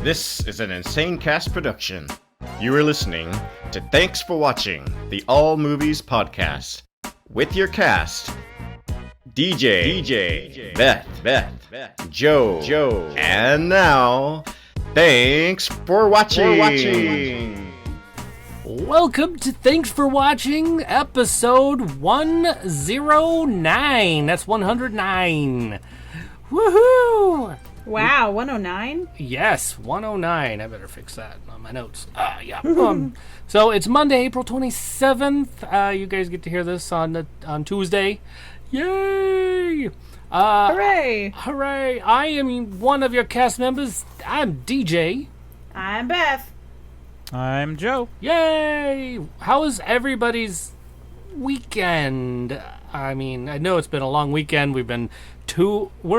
This is an Insane Cast production. You are listening to Thanks for Watching, the All Movies Podcast, with your cast, DJ, Beth, Joe, and now, thanks for watching. Welcome to Thanks for Watching, episode 109. That's 109. Woohoo! Wow, 109? Yes, 109. I better fix that on my notes. So it's Monday, April 27th. You guys get to hear this on Tuesday. Yay! Hooray! Hooray! I am one of your cast members. I'm DJ. I'm Beth. I'm Joe. Yay! How was everybody's weekend? I mean, I know it's been a long weekend. We're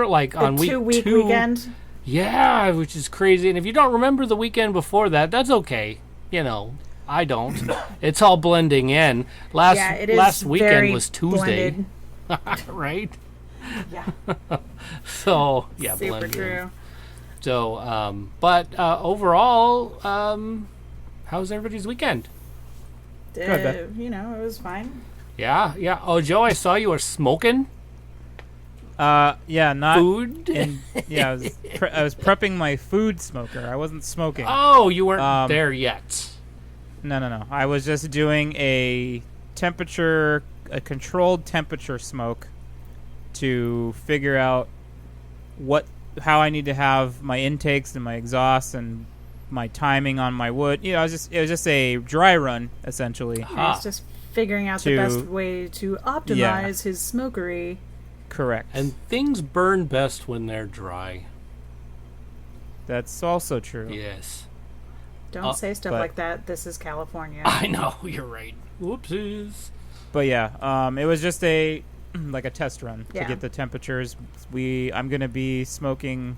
like on week 2-week two. weekend. Yeah, which is crazy. And if you don't remember the weekend before that, that's okay. You know, I don't. It's all blending in. Last weekend was Tuesday. Right? Yeah. So, yeah, Super blending true. in. So, but overall, how's everybody's weekend? Good, it was fine. Yeah. Oh, Joe, I saw you were smoking Yeah, not food. Yeah, I was prepping my food smoker. I wasn't smoking. Oh, you weren't there yet. No. I was just doing a controlled temperature smoke to figure out how I need to have my intakes and my exhausts and my timing on my wood. You know, it was just a dry run essentially. He's just figuring out the best way to optimize his smokery. Correct. And things burn best when they're dry. That's also true. Yes. Don't say stuff like that. This is California. I know, you're right. Whoopsies. But yeah, it was just a test run to Yeah. get the temperatures. I'm going to be smoking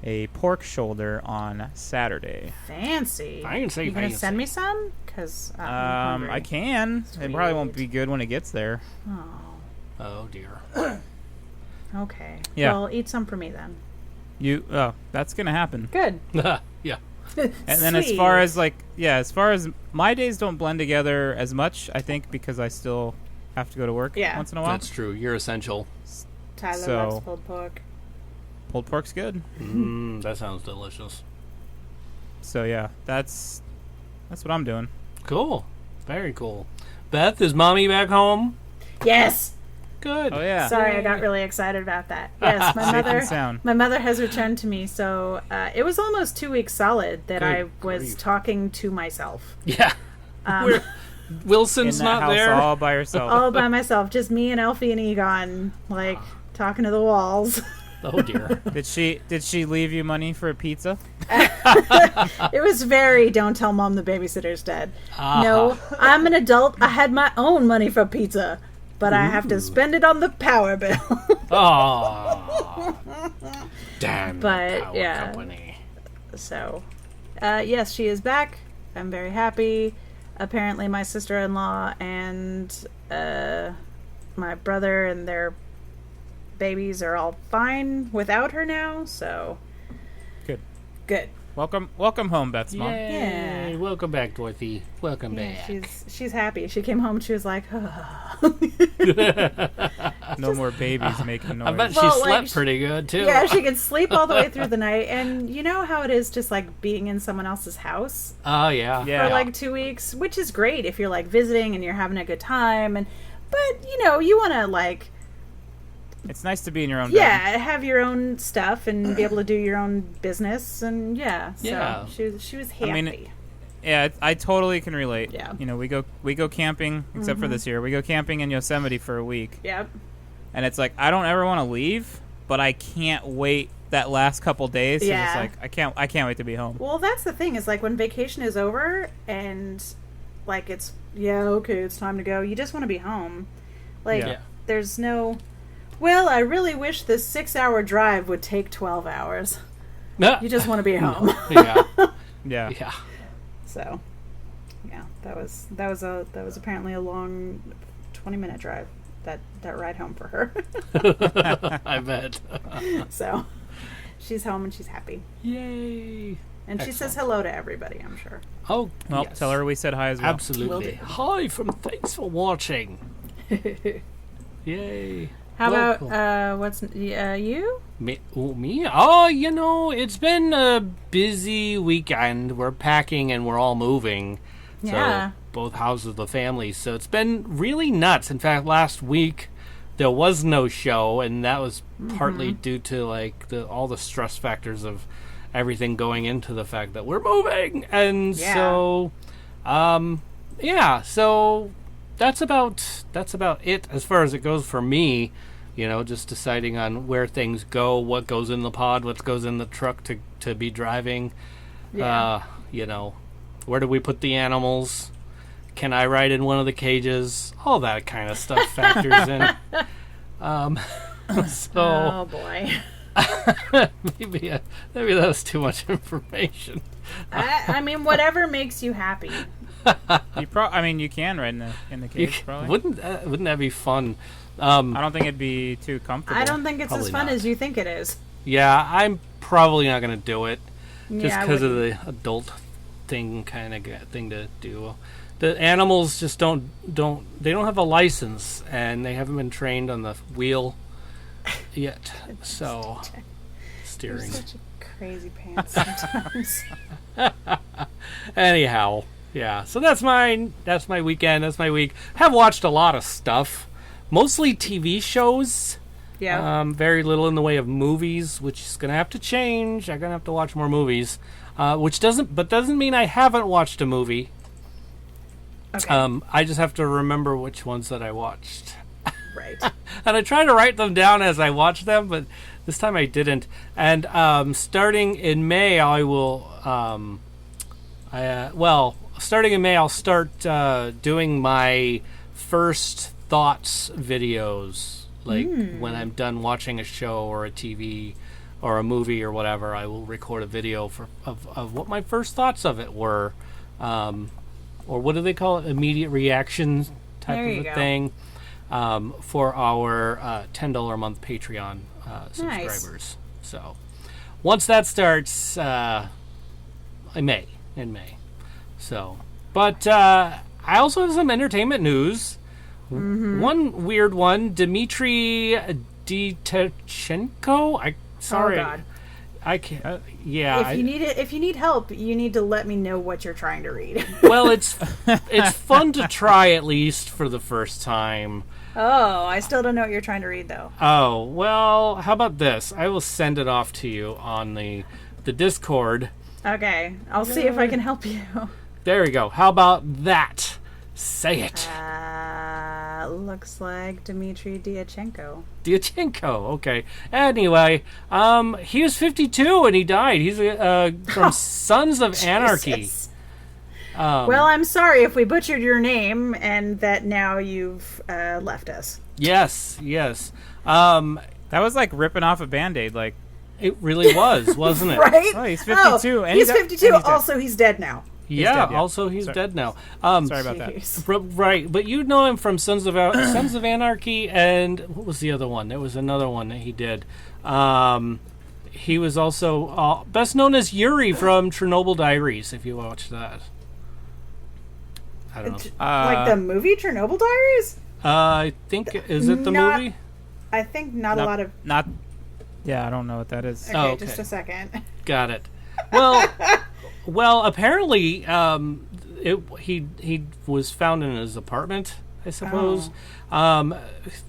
a pork shoulder on Saturday. Fancy. I didn't say you gonna fancy. send me some? Because I'm hungry. I can. Sweet. It probably won't be good when it gets there. Oh, dear. Okay. Yeah. Well, eat some for me then. That's going to happen. Good. Yeah. And then as far as my days don't blend together as much, I think, because I still have to go to work once in a while. That's true. You're essential. Tyler loves pulled pork. Pulled pork's good. That sounds delicious. So yeah, that's what I'm doing. Cool. Very cool. Beth, is mommy back home? Yes. Good. Oh yeah. Sorry, I got really excited about that. Yes, my mother has returned to me. So it was almost 2 weeks solid that I was talking to myself. Yeah. Wilson's in that not house there. all by herself. All by myself, just me and Elfie and Egon, talking to the walls. Oh dear. Did she leave you money for a pizza? It was very, don't tell mom the babysitter's dead. No, I'm an adult. I had my own money for pizza, but I have to spend it on the power bill. Oh. Damn. But, power yeah. company. So, yes, she is back. I'm very happy. Apparently my sister-in-law and my brother and their babies are all fine without her now, so good. Welcome home, Beth's mom. Yay. Yeah. Welcome back, Dorothy. Welcome back. She's happy. She came home and she was like, No more babies making noise. I bet she slept pretty good too. Yeah, she could sleep all the way through the night. And you know how it is just being in someone else's house Oh yeah. for 2 weeks, which is great if you're visiting and you're having a good time. But you want to it's nice to be in your own bed. yeah, have your own stuff and be able to do your own business, and so she was happy. I mean, yeah, I totally can relate. Yeah. We go camping, except for this year. We go camping in Yosemite for a week. Yep. And it's I don't ever want to leave, but I can't wait that last couple days. Yeah. It's I can't wait to be home. Well, that's the thing is when vacation is over and it's it's time to go. You just want to be home. There's no. Well, I really wish this 6-hour drive would take 12 hours. You just want to be home. Yeah. Yeah. So, yeah, that was apparently a long 20-minute drive. That ride home for her. I bet. So, She's home and she's happy. Yay! And she says hello to everybody, I'm sure. Oh, well, yes. tell her we said hi as well. Absolutely. Hi from Thanks for Watching. Yay. How about, what's, you? Me? Oh, it's been a busy weekend. We're packing and we're all moving. Yeah. So, both houses of the family. So, it's been really nuts. In fact, last week, there was no show, and that was partly due to, like, all the stress factors of everything going into the fact that we're moving. And so, so that's about it as far as it goes for me. Just deciding on where things go, what goes in the pod, what goes in the truck to be driving. Yeah. Where do we put the animals? Can I ride in one of the cages? All that kind of stuff factors in. Oh boy. maybe that was too much information. I mean, whatever makes you happy. You can ride in the cage, probably. Wouldn't that be fun? I don't think it'd be too comfortable. I don't think it's Probably as fun not. as you think it is. Yeah, I'm probably not going to do it. Just Yeah, because of the adult thing to do. The animals just don't have a license, and they haven't been trained on the wheel yet. So steering. You're such a crazy pants sometimes. Anyhow, yeah. So that's my weekend. That's my week. Have watched a lot of stuff, mostly TV shows. Yeah. Very little in the way of movies, which is gonna have to change. I'm gonna have to watch more movies. Which doesn't mean I haven't watched a movie. Okay. I just have to remember which ones that I watched. Right. And I try to write them down as I watch them, but this time I didn't. And starting in May, I will. Starting in May, I'll start doing my first thoughts videos. Like when I'm done watching a show or a TV or a movie or whatever, I will record a video of what my first thoughts of it were. Or what do they call it? Immediate reaction type of a thing. For our $10 a month Patreon subscribers. Nice. So once that starts in May. So, but I also have some entertainment news. One weird one, Dmitry Dyachenko. Sorry. Oh God. I can't. Yeah. If you need help, you need to let me know what you're trying to read. Well, it's fun to try at least for the first time. Oh, I still don't know what you're trying to read though. Oh, well, how about this? I will send it off to you on the Discord. Okay, I'll see if I can help you. There we go. How about that? Say it. Looks like Dmitry Dyachenko. Okay. Anyway, he was 52 and he died. He's from Sons of Anarchy. Well, I'm sorry if we butchered your name and that now you've left us. Yes. That was like ripping off a Band-Aid. Like it really was, wasn't it? Right? Oh, he's 52. And he's 52. Also, he's dead now. He's dead now. Sorry about that. Right, but you know him from Sons of Anarchy, and what was the other one? There was another one that he did. He was also best known as Yuri from Chernobyl Diaries, if you watched that. I don't know. Like the movie Chernobyl Diaries? I think, is it the movie? I think not a lot of... Yeah, I don't know what that is. Okay, just a second. Got it. Well, apparently, he was found in his apartment, I suppose. Oh.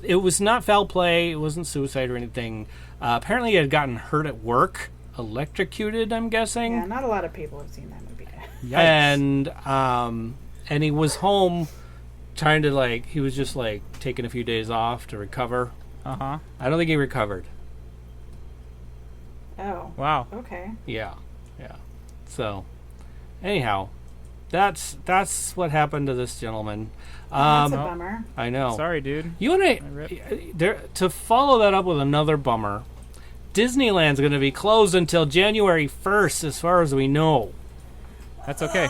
It was not foul play. It wasn't suicide or anything. Apparently, he had gotten hurt at work, electrocuted, I'm guessing. Yeah, not a lot of people have seen that movie. Yikes. And he was home trying to, he was just, taking a few days off to recover. Uh-huh. I don't think he recovered. Oh. Wow. Okay. Yeah. So, anyhow, that's what happened to this gentleman. That's a bummer. I know. Sorry, dude. You want to follow that up with another bummer. Disneyland's going to be closed until January 1st, as far as we know. That's okay.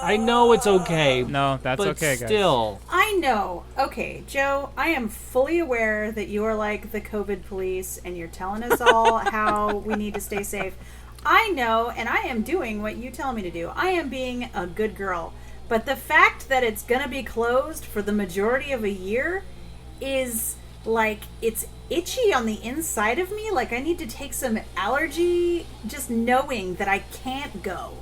I know it's okay. No, that's but okay, guys. Still. I know. Okay, Joe, I am fully aware that you are like the COVID police and you're telling us all how we need to stay safe. I know, and I am doing what you tell me to do. I am being a good girl. But the fact that it's going to be closed for the majority of a year is like, it's itchy on the inside of me. Like, I need to take some allergy. Just knowing that I can't go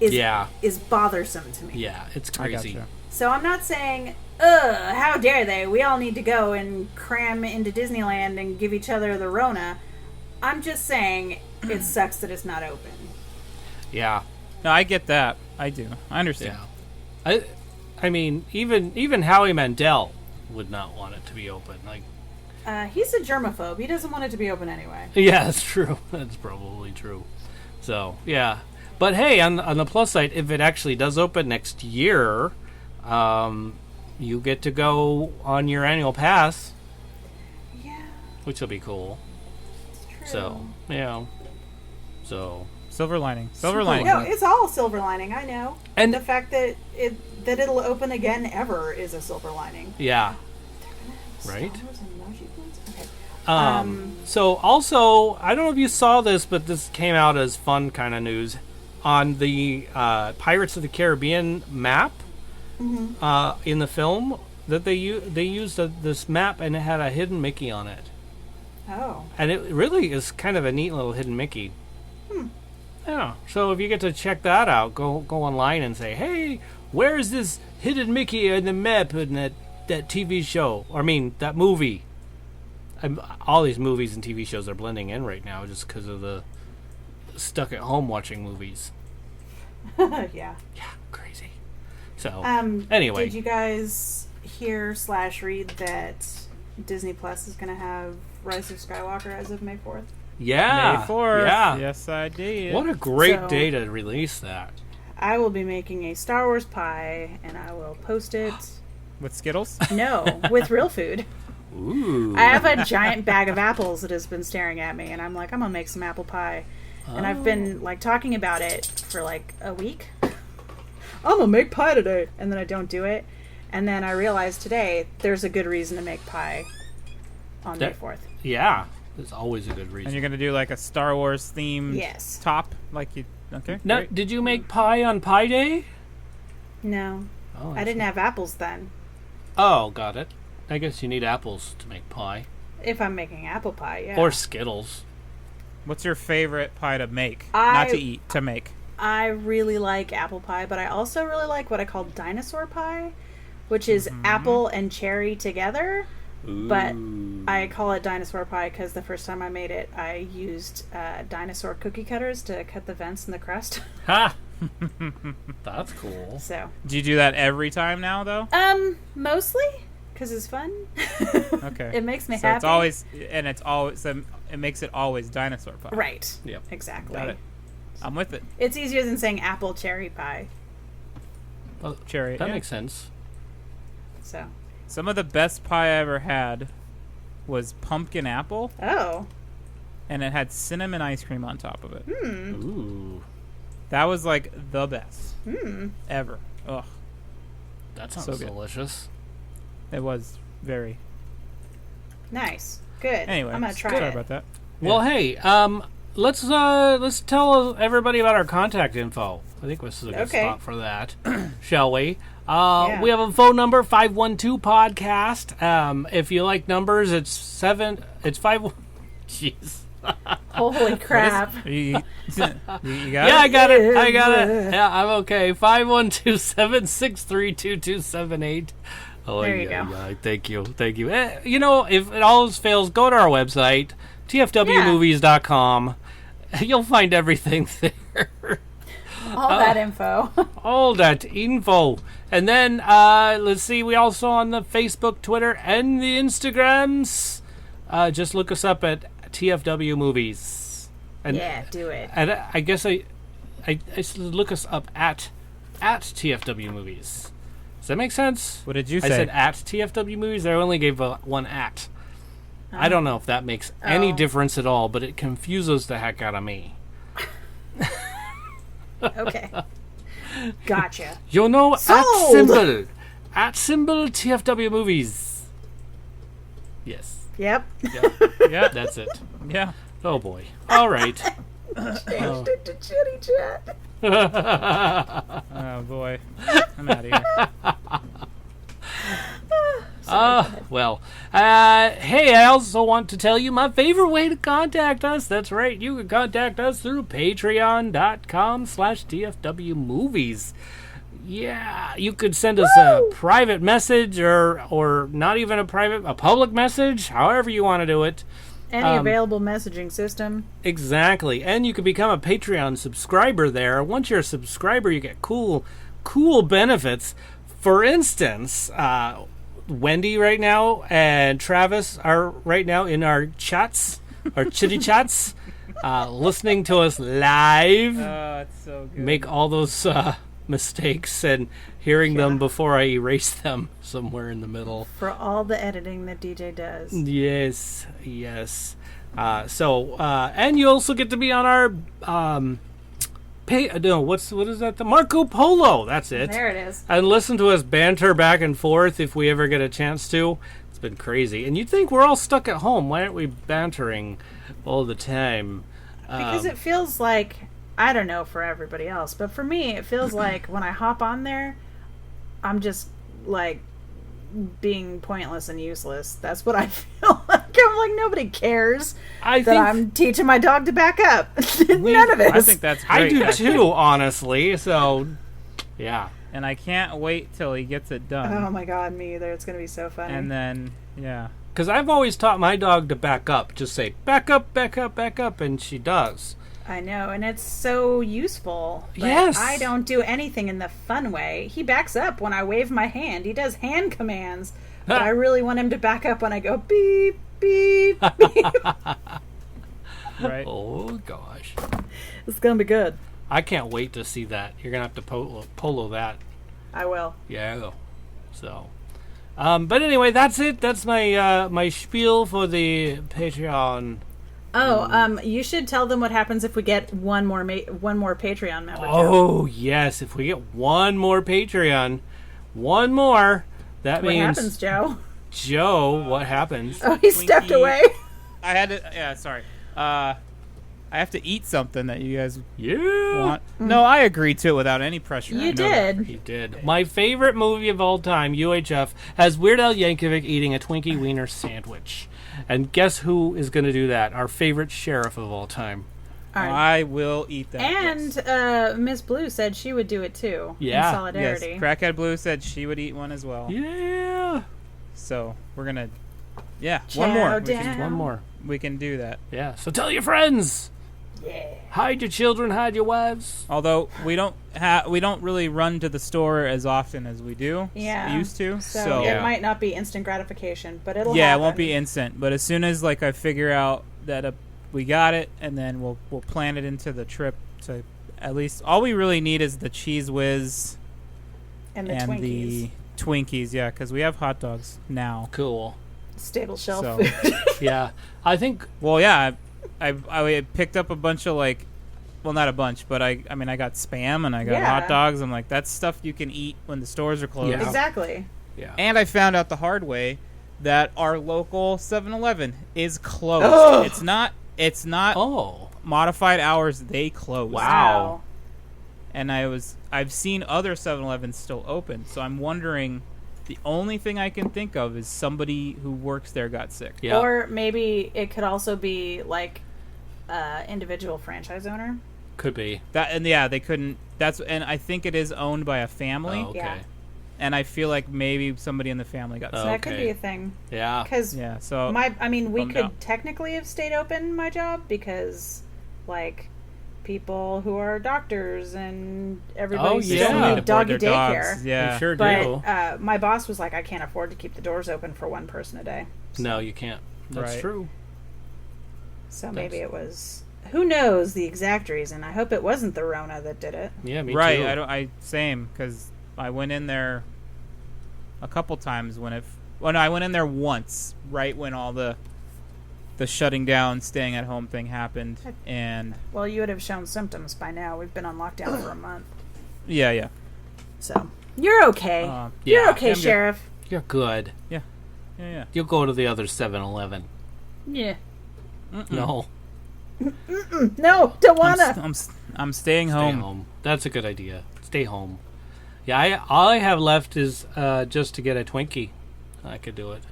is bothersome to me. Yeah, it's crazy. Gotcha. So I'm not saying, ugh, how dare they? We all need to go and cram into Disneyland and give each other the Rona. I'm just saying it sucks that it's not open. Yeah. No, I get that. I do. I understand. Yeah. I mean, even Howie Mandel would not want it to be open. Like, he's a germaphobe. He doesn't want it to be open anyway. yeah, that's true. That's probably true. So, yeah. But hey, on the plus side, if it actually does open next year, you get to go on your annual pass. Yeah. Which will be cool. It's true. So, yeah. So... Silver lining. Silver lining. No, it's all silver lining, I know. And the fact that it'll open again ever is a silver lining. Yeah. Right? Okay. So also, I don't know if you saw this, but this came out as fun kind of news on the Pirates of the Caribbean map in the film that they used this map and it had a hidden Mickey on it. Oh. And it really is kind of a neat little hidden Mickey. Yeah. So if you get to check that out, go online and say, hey, where is this hidden Mickey in the map in that TV show? I mean, that movie. All these movies and TV shows are blending in right now just because of the stuck at home watching movies. Yeah. Yeah, crazy. So, anyway. Did you guys hear/read that Disney Plus is going to have Rise of Skywalker as of May 4th? Yeah. May 4th. Yeah. Yes, I did. What a great day to release that. I will be making a Star Wars pie, and I will post it. With Skittles? No, with real food. Ooh. I have a giant bag of apples that has been staring at me, and I'm like, I'm going to make some apple pie. And I've been, like, talking about it for, like, a week. I'm going to make pie today. And then I don't do it. And then I realized today there's a good reason to make pie on May 4th. Yeah. There's always a good reason. And you're going to do like a Star Wars themed top? Like you? Okay. Now, great. did you make pie on Pie Day? No. Oh, I didn't have apples then. Oh, got it. I guess you need apples to make pie. If I'm making apple pie, yeah. Or Skittles. What's your favorite pie to make? Not to eat, to make. I really like apple pie, but I also really like what I call dinosaur pie, which is apple and cherry together. Ooh. But I call it dinosaur pie because the first time I made it, I used dinosaur cookie cutters to cut the vents in the crust. Ha! That's cool. So. Do you do that every time now, though? Mostly because it's fun. Okay. It makes me so happy. It makes it always dinosaur pie. Right. Yep. Exactly. Got it. I'm with it. It's easier than saying apple cherry pie. Well, cherry. That makes sense. So. Some of the best pie I ever had was pumpkin apple. Oh. And it had cinnamon ice cream on top of it. Ooh. That was like the best ever. Ugh. That sounds so delicious. It was very nice. Good. Anyway, I'm gonna try sorry it. about that. Well, hey, let's tell everybody about our contact info. I think this is a good spot for that, shall we? Yeah. We have a phone number, 512-podcast. If you like numbers, it's 5... Jeez. Holy crap. You got it? Yeah, I got it. Yeah, I'm okay. 512-763-2278. Oh, there you go. Yeah, thank you. You know, if it always fails, go to our website, tfwmovies.com. You'll find everything there. All that info. All that info. And then, let's see, we also on the Facebook, Twitter, and the Instagrams. Just look us up at TFW Movies. And, yeah, do it. And I guess I should look us up at TFW Movies. Does that make sense? What did you say? I said at TFW Movies. I only gave one at. I don't know if that makes any difference at all, but it confuses the heck out of me. Okay. Gotcha. You know, Sold! at symbol TFW movies. Yes. Yep. Yeah, That's it. yeah. Oh boy. All right. Changed it to chitty chat. Oh boy. I'm out of here. Hey, I also want to tell you my favorite way to contact us. That's right. You can contact us through patreon.com/tfwmovies. Yeah, you could send us a private message or not even a public message, however you want to do it. Any available messaging system. Exactly. And you can become a Patreon subscriber there. Once you're a subscriber, you get cool benefits. For instance, Wendy right now and Travis are right now in our chats, our chitty chats, listening to us live. Oh, it's so good. Make all those mistakes and hearing them before I erase them somewhere in the middle. For all the editing that DJ does. Yes. And you also get to be on our what is that? The Marco Polo. That's it. There it is. And listen to us banter back and forth if we ever get a chance to. It's been crazy. And you'd think we're all stuck at home. Why aren't we bantering all the time? Because it feels like, I don't know for everybody else, but for me, it feels like when I hop on there, I'm just like being pointless and useless. That's what I feel like. I'm like, nobody cares I'm teaching my dog to back up. None of it. I think that's great. I do too, honestly. So, yeah. And I can't wait till he gets it done. Oh my god, me either. It's going to be so funny. And then, yeah. Because I've always taught my dog to back up. Just say, back up, back up, back up, and she does. I know, and it's so useful. But yes. I don't do anything in the fun way. He backs up when I wave my hand. He does hand commands. But I really want him to back up when I go beep, beep, beep. Right. Oh, gosh. It's going to be good. I can't wait to see that. You're going to have to polo that. I will. Yeah. So, but anyway, that's it. That's my my spiel for the Patreon. Oh, you should tell them what happens if we get one more Patreon member. Oh, yes. If we get one more Patreon, that means... What happens, Joe? Joe, what happens? Oh, he stepped away. I had to... Yeah, sorry. I have to eat something that you guys Yeah. want. No, I agreed to it without any pressure. You did. He did. My favorite movie of all time, UHF, has Weird Al Yankovic eating a Twinkie Wiener sandwich. And guess who is going to do that? Our favorite sheriff of all time. All right. I will eat that. And yes. Miss Blue said she would do it too. Yeah. In solidarity. Yes, Crackhead Blue said she would eat one as well. Yeah. So we're going to... Yeah, Chow one more. down. One more. We can do that. Yeah. So tell your friends. Yeah. Hide your children, hide your wives. Although we don't really run to the store as often as we do. Yeah. Used to. So it might not be instant gratification, but it'll Yeah, happen. it won't be instant, but as soon as like I figure out that we got it, and then we'll plan it into the trip to at least all we really need is the Cheese Whiz and the Twinkies, yeah, because we have hot dogs now. Cool. Stable shelf So, food. Yeah. I think... Well, yeah, I picked up a bunch of like, well, not a bunch, but I got Spam and I got hot dogs. I'm like, that's stuff you can eat when the stores are closed. Yeah. Exactly. Yeah. And I found out the hard way that our local 7-Eleven is closed. Ugh. It's not modified hours. They close. Wow. And I've seen other 7-Elevens still open, so I'm wondering. The only thing I can think of is somebody who works there got sick. Yeah. Or maybe it could also be like individual franchise owner. Could be. They couldn't. And I think it is owned by a family. Oh, okay. Yeah. And I feel like maybe somebody in the family got So sick. that could Okay. be a thing. Yeah. Because Yeah. So we bummed could out. technically have stayed open my job because like people who are doctors and everybody yeah. still Need need doggy Their daycare. dogs. Yeah. You sure But do. my boss was like, I can't afford to keep the doors open for one person a day. No, you can't. That's Right. true. So maybe it was. Who knows the exact reason? I hope it wasn't the Rona that did it. Yeah, me Right. too. Same, because I went in there a couple times I went in there once, right when all the shutting down, staying at home thing happened, and Well, you would have shown symptoms by now. We've been on lockdown for a month. Yeah. So you're okay. You're okay, Sheriff. You're good. Yeah. You'll go to the other 7-Eleven. Yeah. No. No, don't wanna. I'm staying home. Stay home. That's a good idea. Stay home. Yeah, all I have left is just to get a Twinkie. I could do it.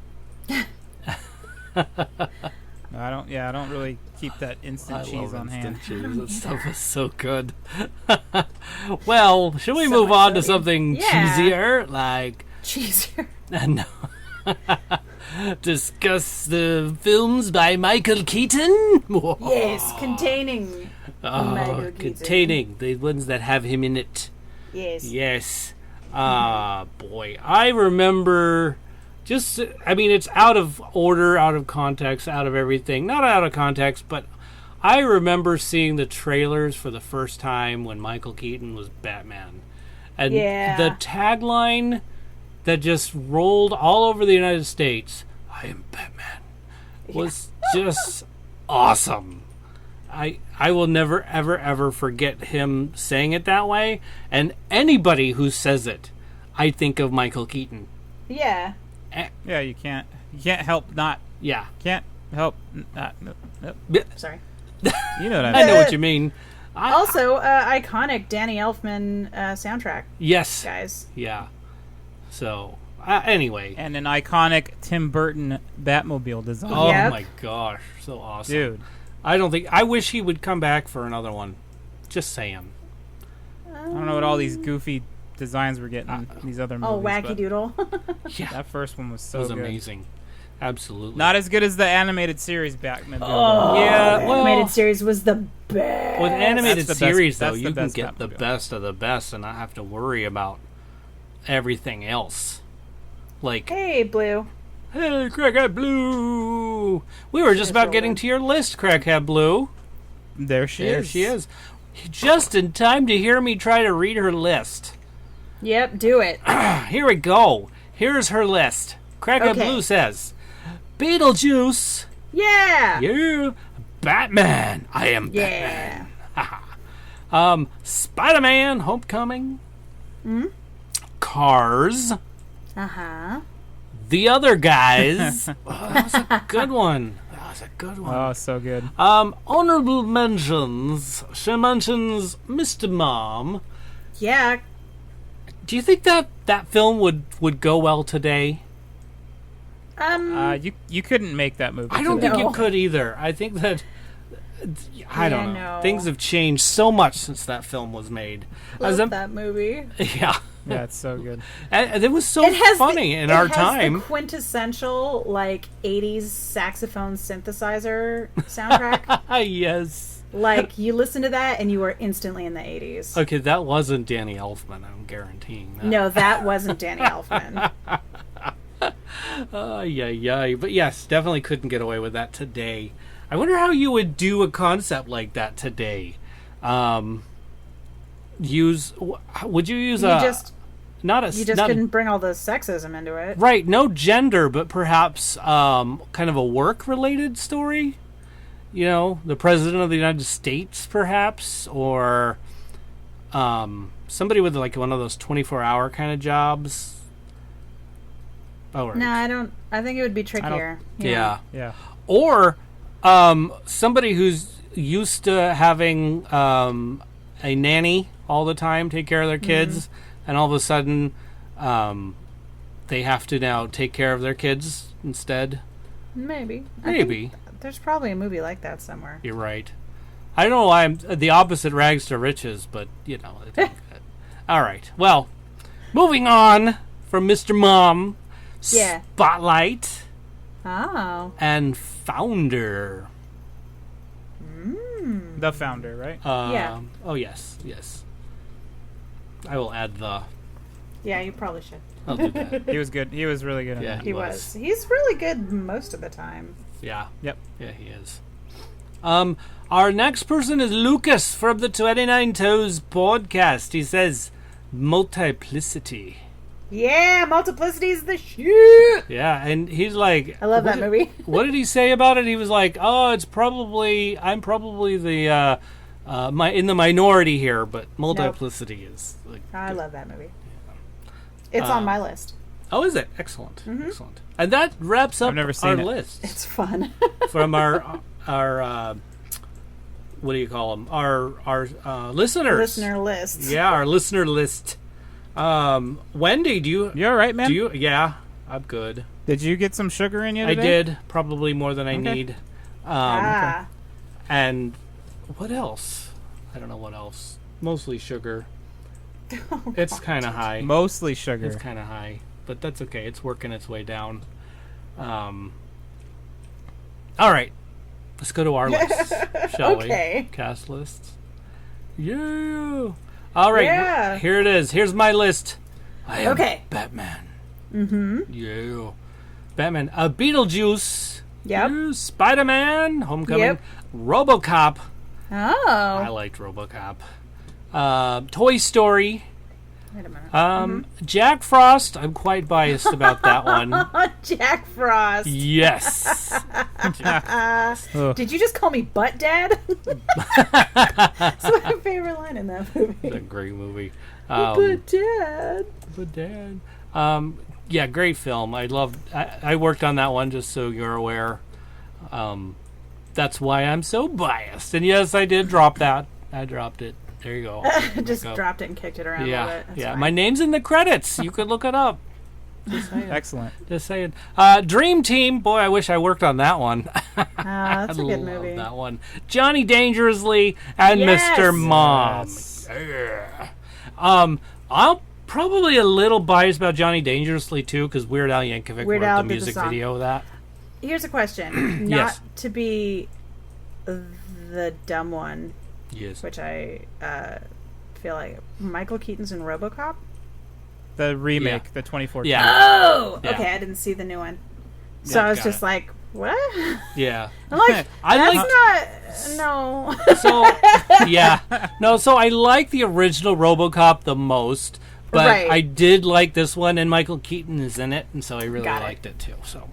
I don't really keep that instant cheese on hand. Cheese. That stuff is so good. Well, should we move on to something cheesier? Like cheesier? No. Discuss the films by Michael Keaton? Yes, containing Michael Keaton. Containing the ones that have him in it. Yes. Boy. I remember it's out of order, out of context, out of everything. Not out of context, but I remember seeing the trailers for the first time when Michael Keaton was Batman. And the tagline that just rolled all over the United States, "I am Batman," was just awesome. I will never, ever, ever forget him saying it that way. And anybody who says it, I think of Michael Keaton. Yeah. Yeah, you can't help not. Yeah. Can't help not. No. Sorry. You know what I know what you mean. Also, iconic Danny Elfman soundtrack. Yes. Guys. Yeah. So, anyway. And an iconic Tim Burton Batmobile design. Oh my gosh. So awesome. Dude. I wish he would come back for another one. Just saying. I don't know what all these goofy designs we're getting in these other movies. Oh, wacky doodle. Yeah. That first one was so good. It was good. Amazing. Absolutely. Not as good as the animated series Batman. Yeah, well, animated series was the best. With animated series, though, you can get the best of the best and not have to worry about everything else. Like, hey, Blue. Hey, Crackhead Blue. We were just about getting to your list, Crackhead Blue. There she is. Just in time to hear me try to read her list. Yep, do it. Here we go. Here's her list. Crackhead Blue says, Beetlejuice. Yeah. Yeah. Batman. I am Batman. Yeah. Spider-Man Homecoming. Cars. Uh-huh. The Other Guys. That was a good one. Oh, so good. Honorable mentions. She mentions Mr. Mom. Yeah. Do you think that film would go well today? You couldn't make that movie. I don't think you could either. I think that I don't know. No. Things have changed so much since that film was made. Love that movie. Yeah. Yeah, it's so good. And it was so funny in our time. The quintessential 80s saxophone synthesizer soundtrack. Yes. You listen to that and you are instantly in the 80s. Okay, that wasn't Danny Elfman, I'm guaranteeing that. No, that wasn't Danny Elfman. Yeah. But yes, definitely couldn't get away with that today. I wonder how you would do a concept like that today. Would you use You just couldn't bring all the sexism into it. Right, no gender, but perhaps kind of a work-related story. You know, the President of the United States, perhaps, or somebody with one of those 24-hour kind of jobs. Oh, right. No, I don't. I think it would be trickier. Yeah. Or somebody who's used to having a nanny all the time take care of their kids, and all of a sudden they have to now take care of their kids instead. Maybe. There's probably a movie like that somewhere. You're right. I don't know why I'm the opposite rags to riches, but it's good. All right. Well, moving on from Mr. Mom. Yeah. Spotlight. Oh. And Founder. The Founder, right? Yeah. Oh, yes. I will add the. Yeah, you probably should. I'll do that. He was good. He was really good. Yeah, he was. He's really good most of the time. Yeah. Yep. Yeah, he is. Our next person is Lucas from the 29 Toes podcast. He says, multiplicity. Yeah, multiplicity is the shit. Yeah, and he's like, I love that movie. What did he say about it? He was like, I'm probably the in the minority here, but Multiplicity is. Like, I love that movie. It's on my list. Oh, is it? Excellent, excellent. And that wraps up our list. It's fun. From our what do you call them? Our listeners. Listener list. Yeah, our listener list. Wendy, you all right, man? Yeah, I'm good. Did you get some sugar in you today? I did, probably more than I need. And what else? I don't know what else. Mostly sugar. It's kind of high. Mostly sugar. It's kind of high, but that's okay. It's working its way down. All right, let's go to our list, shall we? Cast lists. Yeah. All right. Here it is. Here's my list. I am Batman. Mm-hmm. Yeah. Batman. Beetlejuice. Yep. Spider-Man. Homecoming. Yep. RoboCop. Oh. I liked RoboCop. Toy Story. Wait a minute. Jack Frost. I'm quite biased about that one. Jack Frost. Yes. Did you just call me Butt Dad? That's my favorite line in that movie. It's a great movie. Butt Dad. Butt Dad. Yeah, great film. I worked on that one, just so you're aware. That's why I'm so biased. And yes, I did drop that. I dropped it. There you go. Just dropped it and kicked it around a little bit. That's fine. My name's in the credits. You could look it up. Just saying. Excellent. Just saying. Dream Team. Boy, I wish I worked on that one. That's a good movie. That one. Johnny Dangerously and Mr. Mom. Yes. Yeah. I'll probably a little biased about Johnny Dangerously too, because Weird Al Yankovic wrote the music video of that. Here's a question. Not to be the dumb one. Yes. Which I feel like Michael Keaton's in RoboCop. The remake, the 2014. Yeah. Oh, okay. I didn't see the new one, so I was just like, "What?" Yeah. I'm like, that's not. No. So no. So I like the original RoboCop the most, but I did like this one, and Michael Keaton is in it, and so I really liked it too. So,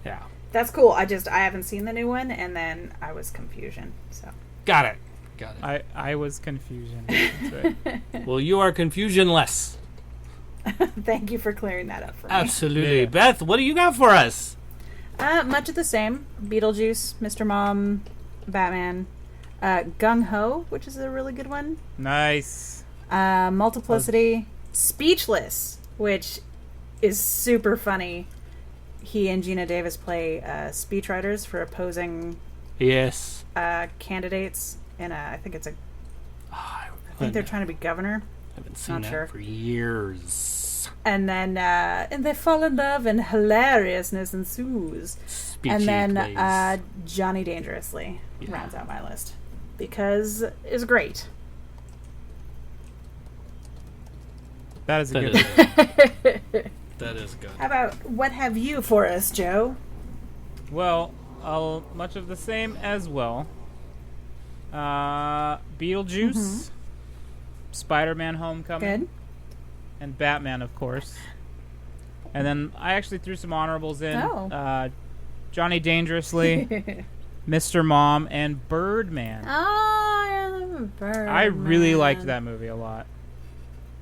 yeah. That's cool. I haven't seen the new one, and then I was confusion. So. Got it. I was confusion. That's right. Well, you are confusionless. Thank you for clearing that up for me. Absolutely. Yeah. Beth, what do you got for us? Much of the same. Beetlejuice, Mr. Mom, Batman, Gung Ho, which is a really good one. Nice. Multiplicity, Speechless, which is super funny. He and Gina Davis play speechwriters for opposing candidates. And I think it's I think they're trying to be governor. I haven't seen that for years. And then and they fall in love and hilariousness ensues. And then Johnny Dangerously rounds out my list because it's great. That is a good one. That is good. How about what have you for us, Joe? Well, much of the same as well. Beetlejuice, Spider-Man: Homecoming, and Batman, of course. And then I actually threw some honorables in. Johnny Dangerously, Mr. Mom, and Birdman. Oh, yeah, Birdman. I really liked that movie a lot.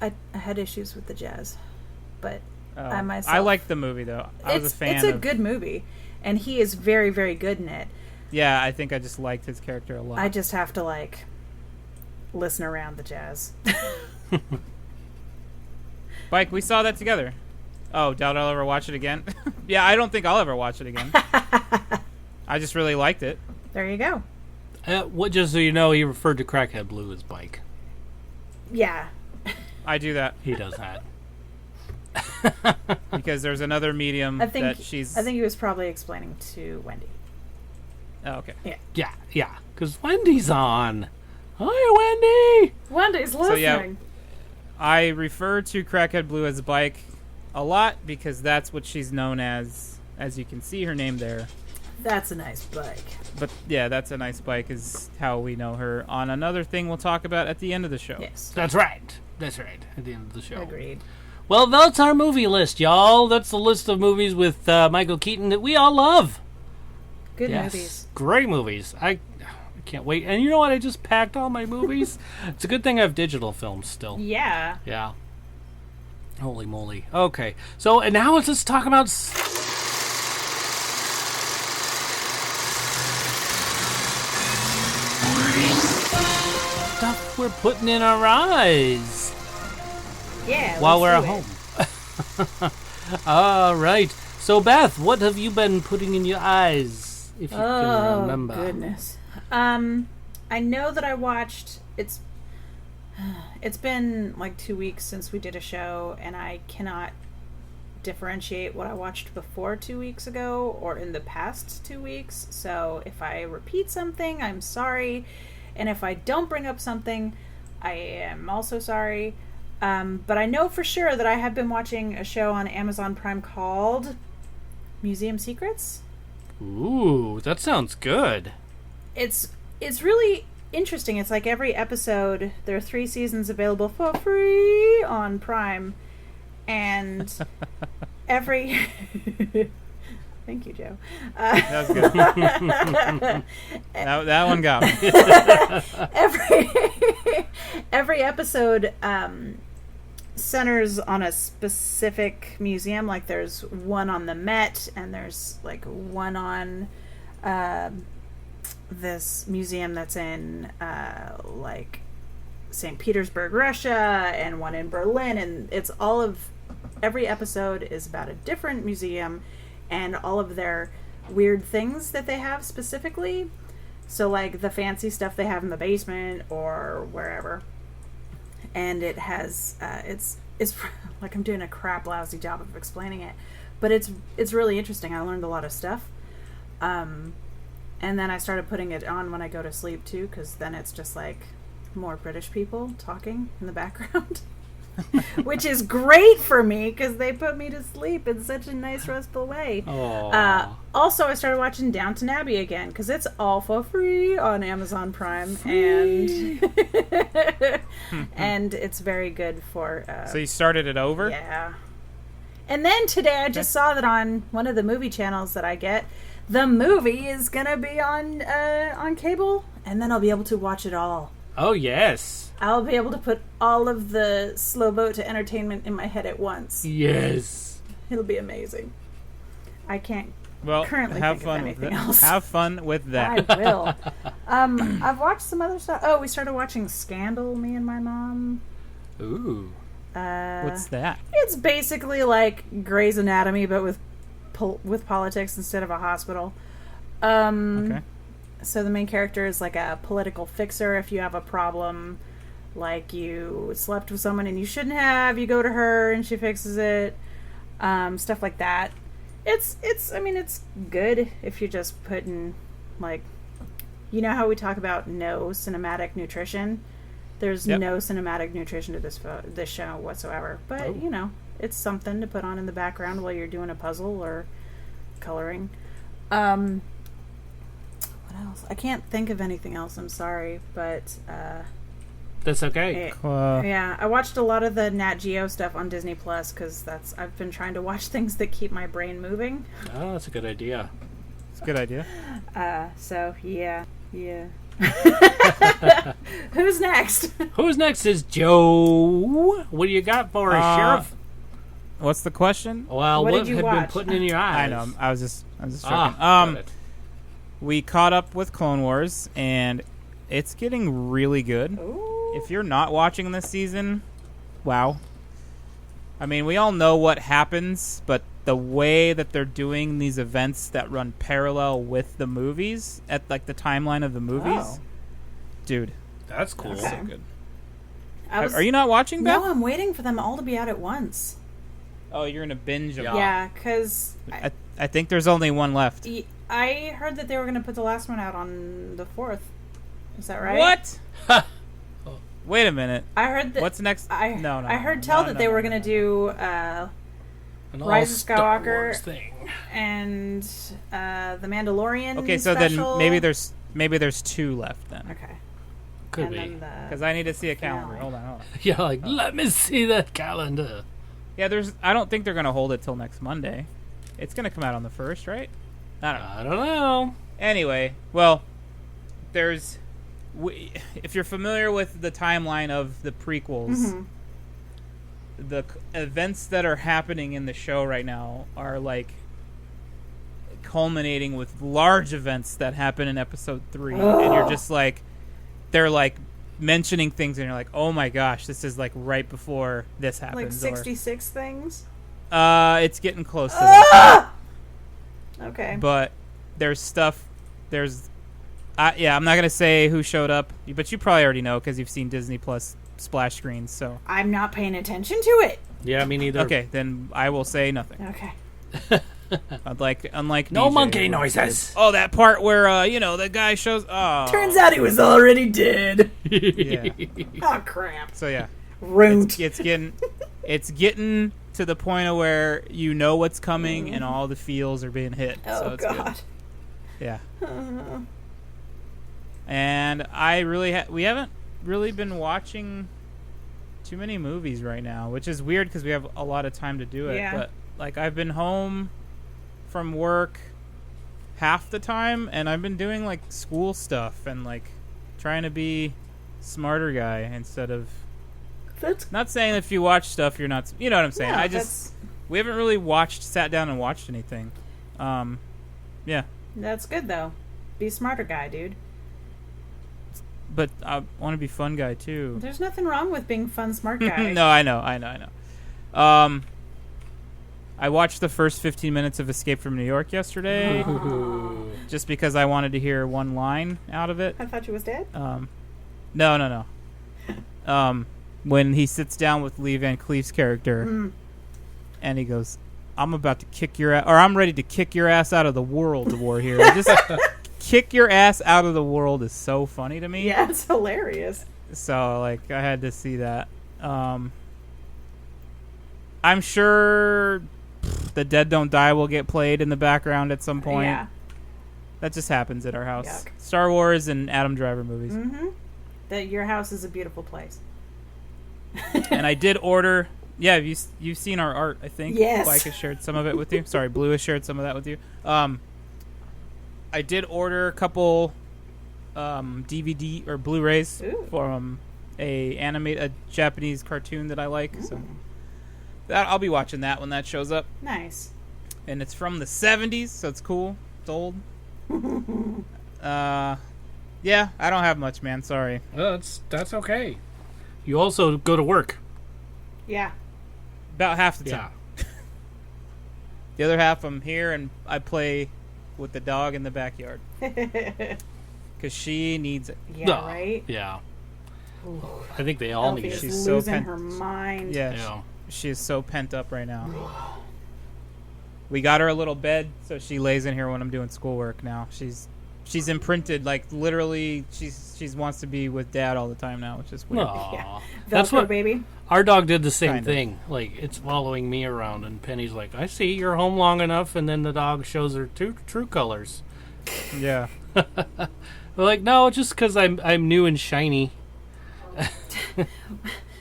I had issues with the jazz, but I liked the movie though. I was a fan. It's a good movie, and he is very, very good in it. Yeah, I think I just liked his character a lot. I just have to listen around the jazz. Mike, we saw that together. Oh, doubt I'll ever watch it again. Yeah, I don't think I'll ever watch it again. I just really liked it. There you go. Just so you know, he referred to Crackhead Blue as Bike. Yeah. I do that. He does that. Because there's another medium that she's... I think he was probably explaining to Wendy. Oh, okay. Yeah. Because Wendy's on. Hi, Wendy! Wendy's listening. So, yeah, I refer to Crackhead Blue as Bike a lot because that's what she's known as you can see her name there. That's a nice bike. But, yeah, that's a nice bike is how we know her on another thing we'll talk about at the end of the show. Yes. That's right. At the end of the show. Agreed. Well, that's our movie list, y'all. That's the list of movies with Michael Keaton that we all love. Good movies. Great movies. I can't wait. And you know what? I just packed all my movies. It's a good thing I have digital films still. Yeah. Yeah. Holy moly. Okay. So, and now let's talk about stuff we're putting in our eyes. Yeah. While we're at home. All right. So, Beth, what have you been putting in your eyes, if you can remember? Oh, goodness. I know that I watched... It's been like 2 weeks since we did a show, and I cannot differentiate what I watched before 2 weeks ago or in the past 2 weeks. So if I repeat something, I'm sorry. And if I don't bring up something, I am also sorry. But I know for sure that I have been watching a show on Amazon Prime called Museum Secrets. Ooh, that sounds good. It's really interesting. It's like every episode, there are 3 seasons available for free on Prime, and every thank you, Joe. That was good. that one got me. every episode centers on a specific museum. Like there's one on the Met, and there's like one on this museum that's in like St. Petersburg, Russia, and one in Berlin, and it's every episode is about a different museum and all of their weird things that they have specifically. So like the fancy stuff they have in the basement or wherever. And it has it's like I'm doing a crap lousy job of explaining it, but it's really interesting. I learned a lot of stuff. And then I started putting it on when I go to sleep, too, because then it's just, like, more British people talking in the background. Which is great for me, because they put me to sleep in such a nice, restful way. Also, I started watching Downton Abbey again, because it's all for free on Amazon Prime. Free. And it's very good for... So you started it over? Yeah. And then today I just saw that on one of the movie channels that I get... The movie is gonna be on cable, and then I'll be able to watch it all. Oh, yes. I'll be able to put all of the Slow Boat to Entertainment in my head at once. Yes. It'll be amazing. I can't currently have think fun of anything with else. Have fun with that. I will. I've watched some other stuff. Oh, we started watching Scandal, me and my mom. Ooh. What's that? It's basically like Grey's Anatomy, but with politics instead of a hospital. Okay. So the main character is like a political fixer. If you have a problem, like you slept with someone and you shouldn't have, you go to her and she fixes it. Stuff like that. It's good if you just put in, like, you know how we talk about no cinematic nutrition? There's no cinematic nutrition to this show whatsoever. But, you know, it's something to put on in the background while you're doing a puzzle or coloring. What else? I can't think of anything else. I'm sorry, but that's okay. Yeah, I watched a lot of the Nat Geo stuff on Disney Plus because I've been trying to watch things that keep my brain moving. Oh, that's a good idea. It's a good idea. So yeah. Who's next? Who's next is Joe. What do you got for us, Sheriff? What's the question? Well, what have you been putting in your eyes? I know. I was just joking. We caught up with Clone Wars, and it's getting really good. Ooh. If you're not watching this season, wow. I mean, we all know what happens, but the way that they're doing these events that run parallel with the movies, at like the timeline of the movies, dude, that's cool. Okay. So good. Are you not watching, Beth? No, I'm waiting for them all to be out at once. Oh, you're gonna binge them. Yeah, because I think there's only one left. I heard that they were going to put the last one out on the 4th. Is that right? What? Wait a minute. I heard that. What's next? I heard that they were going to do Rise of Skywalker and the Mandalorian. Okay, so special. then maybe there's 2 left then. Okay. Could be. Because I need to see a calendar. Hold on. Yeah, let me see the calendar. Yeah, I don't think they're going to hold it till next Monday. It's going to come out on the 1st, right? I don't know. Anyway, well, there's if you're familiar with the timeline of the prequels, the events that are happening in the show right now are like culminating with large events that happen in episode 3, and you're just like, they're like mentioning things, and you're like, oh my gosh, this is like right before this happens. Like 66 things? It's getting close to that. Okay. But there's stuff, I'm not going to say who showed up, but you probably already know because you've seen Disney Plus splash screens, so. I'm not paying attention to it. Yeah, me neither. Okay, then I will say nothing. Okay. Unlike no DJ, monkey noises. Oh, that part where the guy shows. Oh, turns out he was already dead. Yeah. Oh crap. So yeah, Ruined. it's getting to the point of where you know what's coming and all the feels are being hit. Oh so it's god. Good. Yeah. And we haven't really been watching too many movies right now, which is weird because we have a lot of time to do it. Yeah. But like I've been home from work half the time, and I've been doing like school stuff and like trying to be smarter guy instead of. That's not saying if you watch stuff you're not. You know what I'm saying? Yeah, we haven't really sat down and watched anything. Yeah. That's good though. Be smarter guy, dude. But I want to be fun guy too. There's nothing wrong with being fun smart guy. No, I know. I watched the first 15 minutes of Escape from New York yesterday, just because I wanted to hear one line out of it. I thought you was dead. No. When he sits down with Lee Van Cleef's character, and he goes, "I'm about to kick your ass," or "I'm ready to kick your ass out of the world, War Hero." Just kick your ass out of the world is so funny to me. Yeah, it's hilarious. So like, I had to see that. I'm sure The Dead Don't Die will get played in the background at some point. Yeah. That just happens at our house. Yuck. Star Wars and Adam Driver movies. That your house is a beautiful place. And I did order. Yeah, you've seen our art, I think. Yes. Blake has shared some of it with you. Sorry, Blue has shared some of that with you. I did order a couple DVD or Blu-rays from a Japanese cartoon that I like. So that I'll be watching that when that shows up. Nice. And it's from the 70s, so it's cool. It's old. Yeah, I don't have much, man. Sorry. That's okay. You also go to work. Yeah. About half the time. Yeah. The other half, I'm here and I play with the dog in the backyard. Because she needs it. Yeah, right? Yeah. I think they all need it. She's losing her mind. Yeah. She is so pent up right now. We got her a little bed, so she lays in here when I'm doing schoolwork now. She's imprinted, like literally she wants to be with Dad all the time now, which is weird. Yeah. That's what baby. Our dog did the same thing. Like, it's following me around, and Penny's like, "I see you're home long enough," and then the dog shows her true colors. Yeah. We're like, no, just because I'm new and shiny.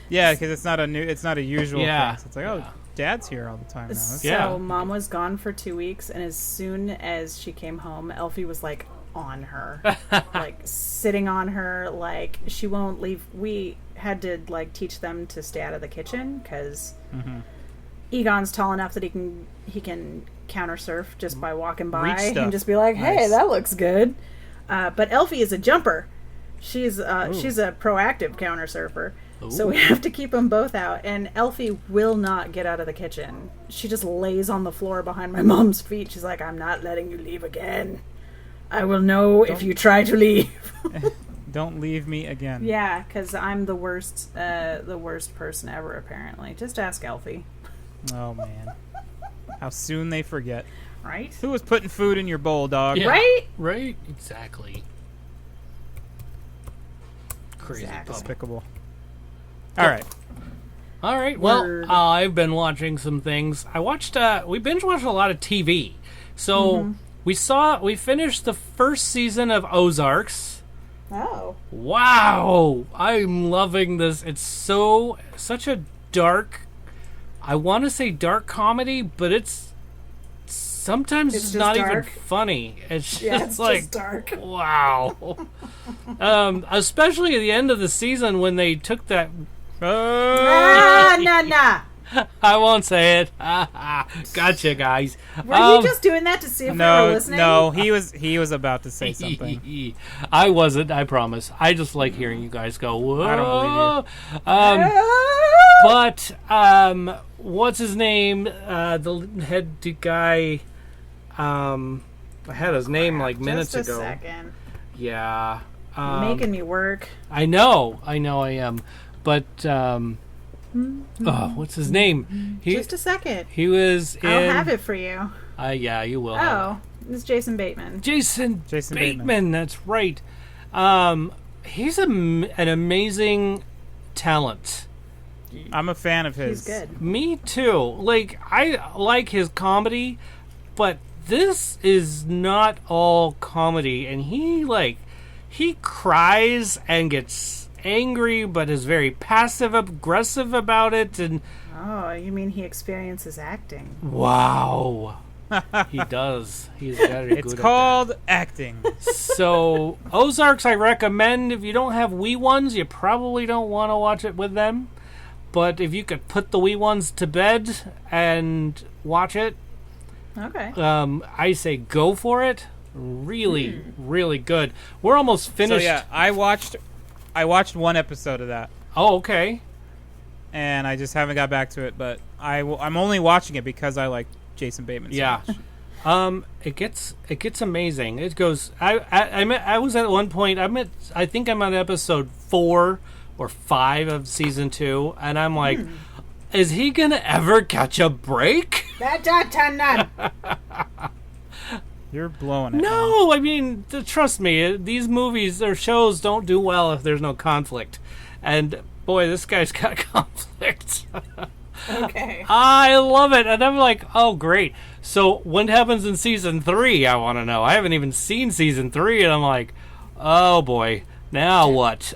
Yeah, because it's not a usual thing. So it's like, yeah. Dad's here all the time now. So Mom was gone for 2 weeks, and as soon as she came home, Elfie was like on her, like sitting on her, like she won't leave. We had to like teach them to stay out of the kitchen because Egon's tall enough that he can counter surf just by walking by and just be like, "Hey, that looks good." But Elfie is a jumper. She's a proactive counter surfer. So we have to keep them both out. And Elfie will not get out of the kitchen. She just lays on the floor behind my mom's feet. She's like, "I'm not letting you leave again. I will know if you try to leave." Don't leave me again. Yeah, because I'm the worst person ever, apparently. Just ask Elfie. Oh, man. How soon they forget. Right? Who was putting food in your bowl, dog? Yeah, right? Right? Exactly. Crazy Exactly. Despicable. All right. Well, I've been watching some things. I watched. We binge watched a lot of TV. So we finished the first season of Ozarks. Oh. Wow, I'm loving this. It's such a dark. I want to say dark comedy, but it's Sometimes it's not dark. Even funny. It's just like, just dark. Wow. Especially at the end of the season when they took that. Nah. I won't say it. Gotcha, guys. Were you just doing that to see if we were listening? No, he was about to say something. I wasn't, I promise. I just like hearing you guys go, whoa. I don't believe you. But, what's his name? The head guy. I had his name like minutes ago. Just a second. Yeah. You're making me work. I know I am. But, what's his name? Just a second. He was in... I'll have it for you. Yeah, you will. Oh, it's Jason Bateman. Jason Bateman, that's right. He's an amazing talent. I'm a fan of his. He's good. Me too. Like, I like his comedy, but this is not all comedy. And he cries and gets angry, but is very passive aggressive about it. And oh, you mean he experiences acting? Wow. He does. He's very good at that. It's called acting. So Ozarks I recommend. If you don't have wee ones, you probably don't want to watch it with them, but if you could put the wee ones to bed and watch it, okay, I say go for it. Really really good. We're almost finished. So yeah, I watched one episode of that. Oh, okay. And I just haven't got back to it, but I'm only watching it because I like Jason Bateman so much. It gets amazing. It goes. I was at one point. I think I'm on episode 4 or 5 of season 2, and I'm like, is he gonna ever catch a break? You're blowing it. No, I mean, trust me, these movies or shows don't do well if there's no conflict. And boy, this guy's got conflict. Okay. I love it. And I'm like, oh, great. So what happens in season 3? I want to know. I haven't even seen season 3, and I'm like, oh, boy. Now what?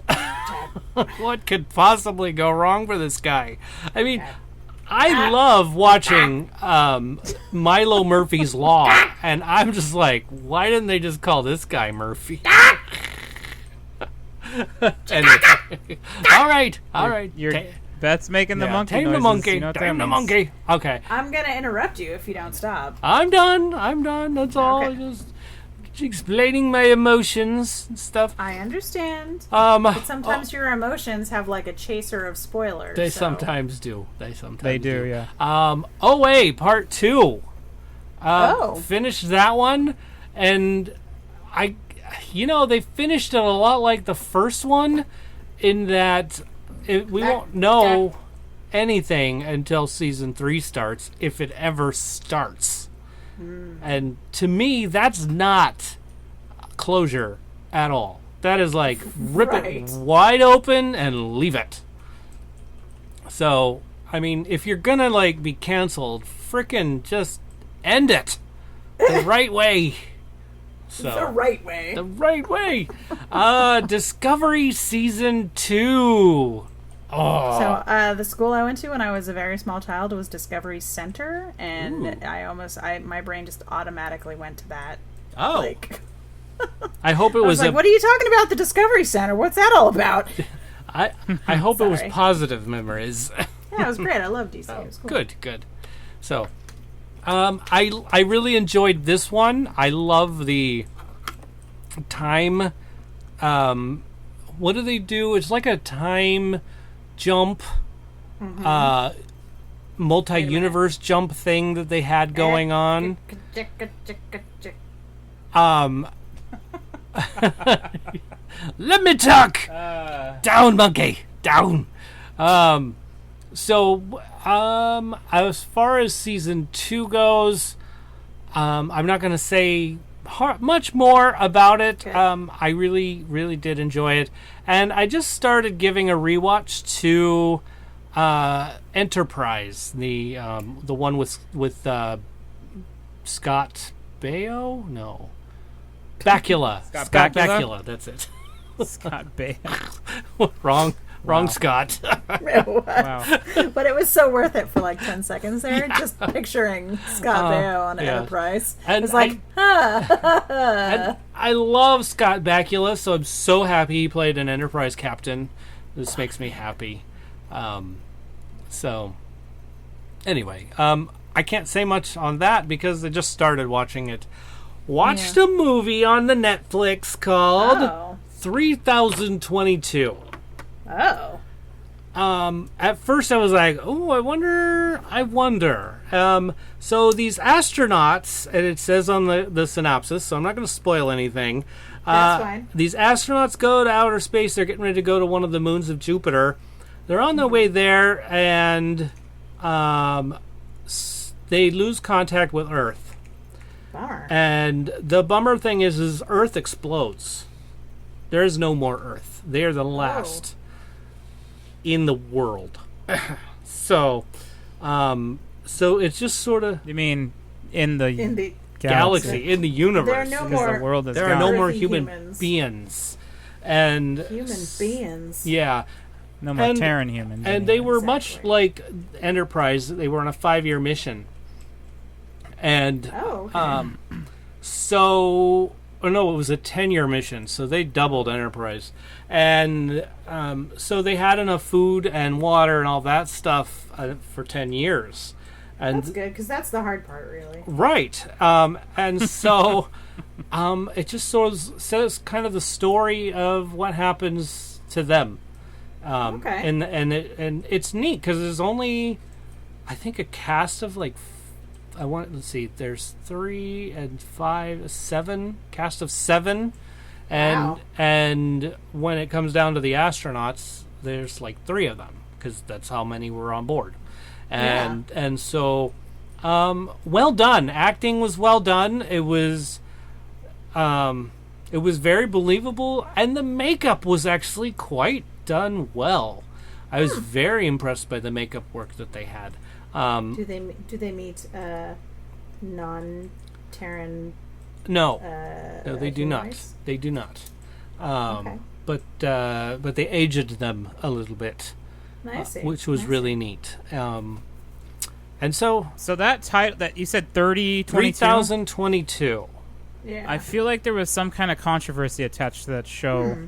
What could possibly go wrong for this guy? I mean, I love watching Milo Murphy's Law, and I'm just like, why didn't they just call this guy Murphy? Anyway. All right. Beth's making the monkey tame noises. the monkey. You know Tame the monkey. Okay. I'm gonna interrupt you if you don't stop. I'm done. That's all. Okay. Just explaining my emotions and stuff. I understand. But sometimes your emotions have like a chaser of spoilers. They sometimes do. They do, yeah. OA Part 2. Oh. Finished that one, and they finished it a lot like the first one, in that we won't know anything until season 3 starts, if it ever starts. And to me, that's not closure at all. That is like rip it wide open and leave it. So, I mean, if you're gonna like be canceled, frickin' just end it the right way. So, the right way. The right way. Discovery Season 2. Oh. So the school I went to when I was a very small child was Discovery Center, and my brain just automatically went to that. Oh. Like, I hope it was like, what are you talking about, the Discovery Center? What's that all about? I hope it was positive memories. Yeah, it was great. I loved DC. It was cool. Good. So, I really enjoyed this one. I love the time. What do they do? It's like a time jump, multi-universe jump thing that they had going on. Let me talk. Down, monkey. Down. So, as far as season 2 goes, I'm not going to say much more about it. Okay. I really, really did enjoy it, and I just started giving a rewatch to Enterprise, the one with Scott Baio? No, Bakula. Scott Bakula. That's it. Scott Baio. Wrong Wrong Scott. It was. Wow. But it was so worth it for like 10 seconds there. Yeah. Just picturing Scott Baio on Enterprise. And it's like, and I love Scott Bakula, so I'm so happy he played an Enterprise captain. This makes me happy. So, anyway, I can't say much on that because I just started watching it. Watched a movie on the Netflix called 3022. Oh. At first I was like, oh, I wonder. So these astronauts, and it says on the synopsis, so I'm not going to spoil anything. That's fine. These astronauts go to outer space. They're getting ready to go to one of the moons of Jupiter. They're on their way there, and they lose contact with Earth. Bummer. And the bummer thing is Earth explodes. There is no more Earth. They are the last in the world. So it's just sort of. You mean in the galaxy, in the universe? There are no more human beings, and human beings. Yeah. No more Terran humans. And they were much like Enterprise. They were on a 5-year mission. And it was a 10-year mission, so they doubled Enterprise. And so they had enough food and water and all that stuff for 10 years. And that's good, because that's the hard part, really. Right. And so it just sort of says kind of the story of what happens to them. And it's neat because there's only, I think, a cast of like, there's 3 and 5, 7, cast of 7, and when it comes down to the astronauts, there's like 3 of them because that's how many were on board, and so, well done. Acting was well done. It was very believable, and the makeup was actually quite done well. I was very impressed by the makeup work that they had. Do they meet non-Terran? No, they do not. Race? They do not. But they aged them a little bit, which was really neat. And so that title that you said 3022. Yeah. I feel like there was some kind of controversy attached to that show.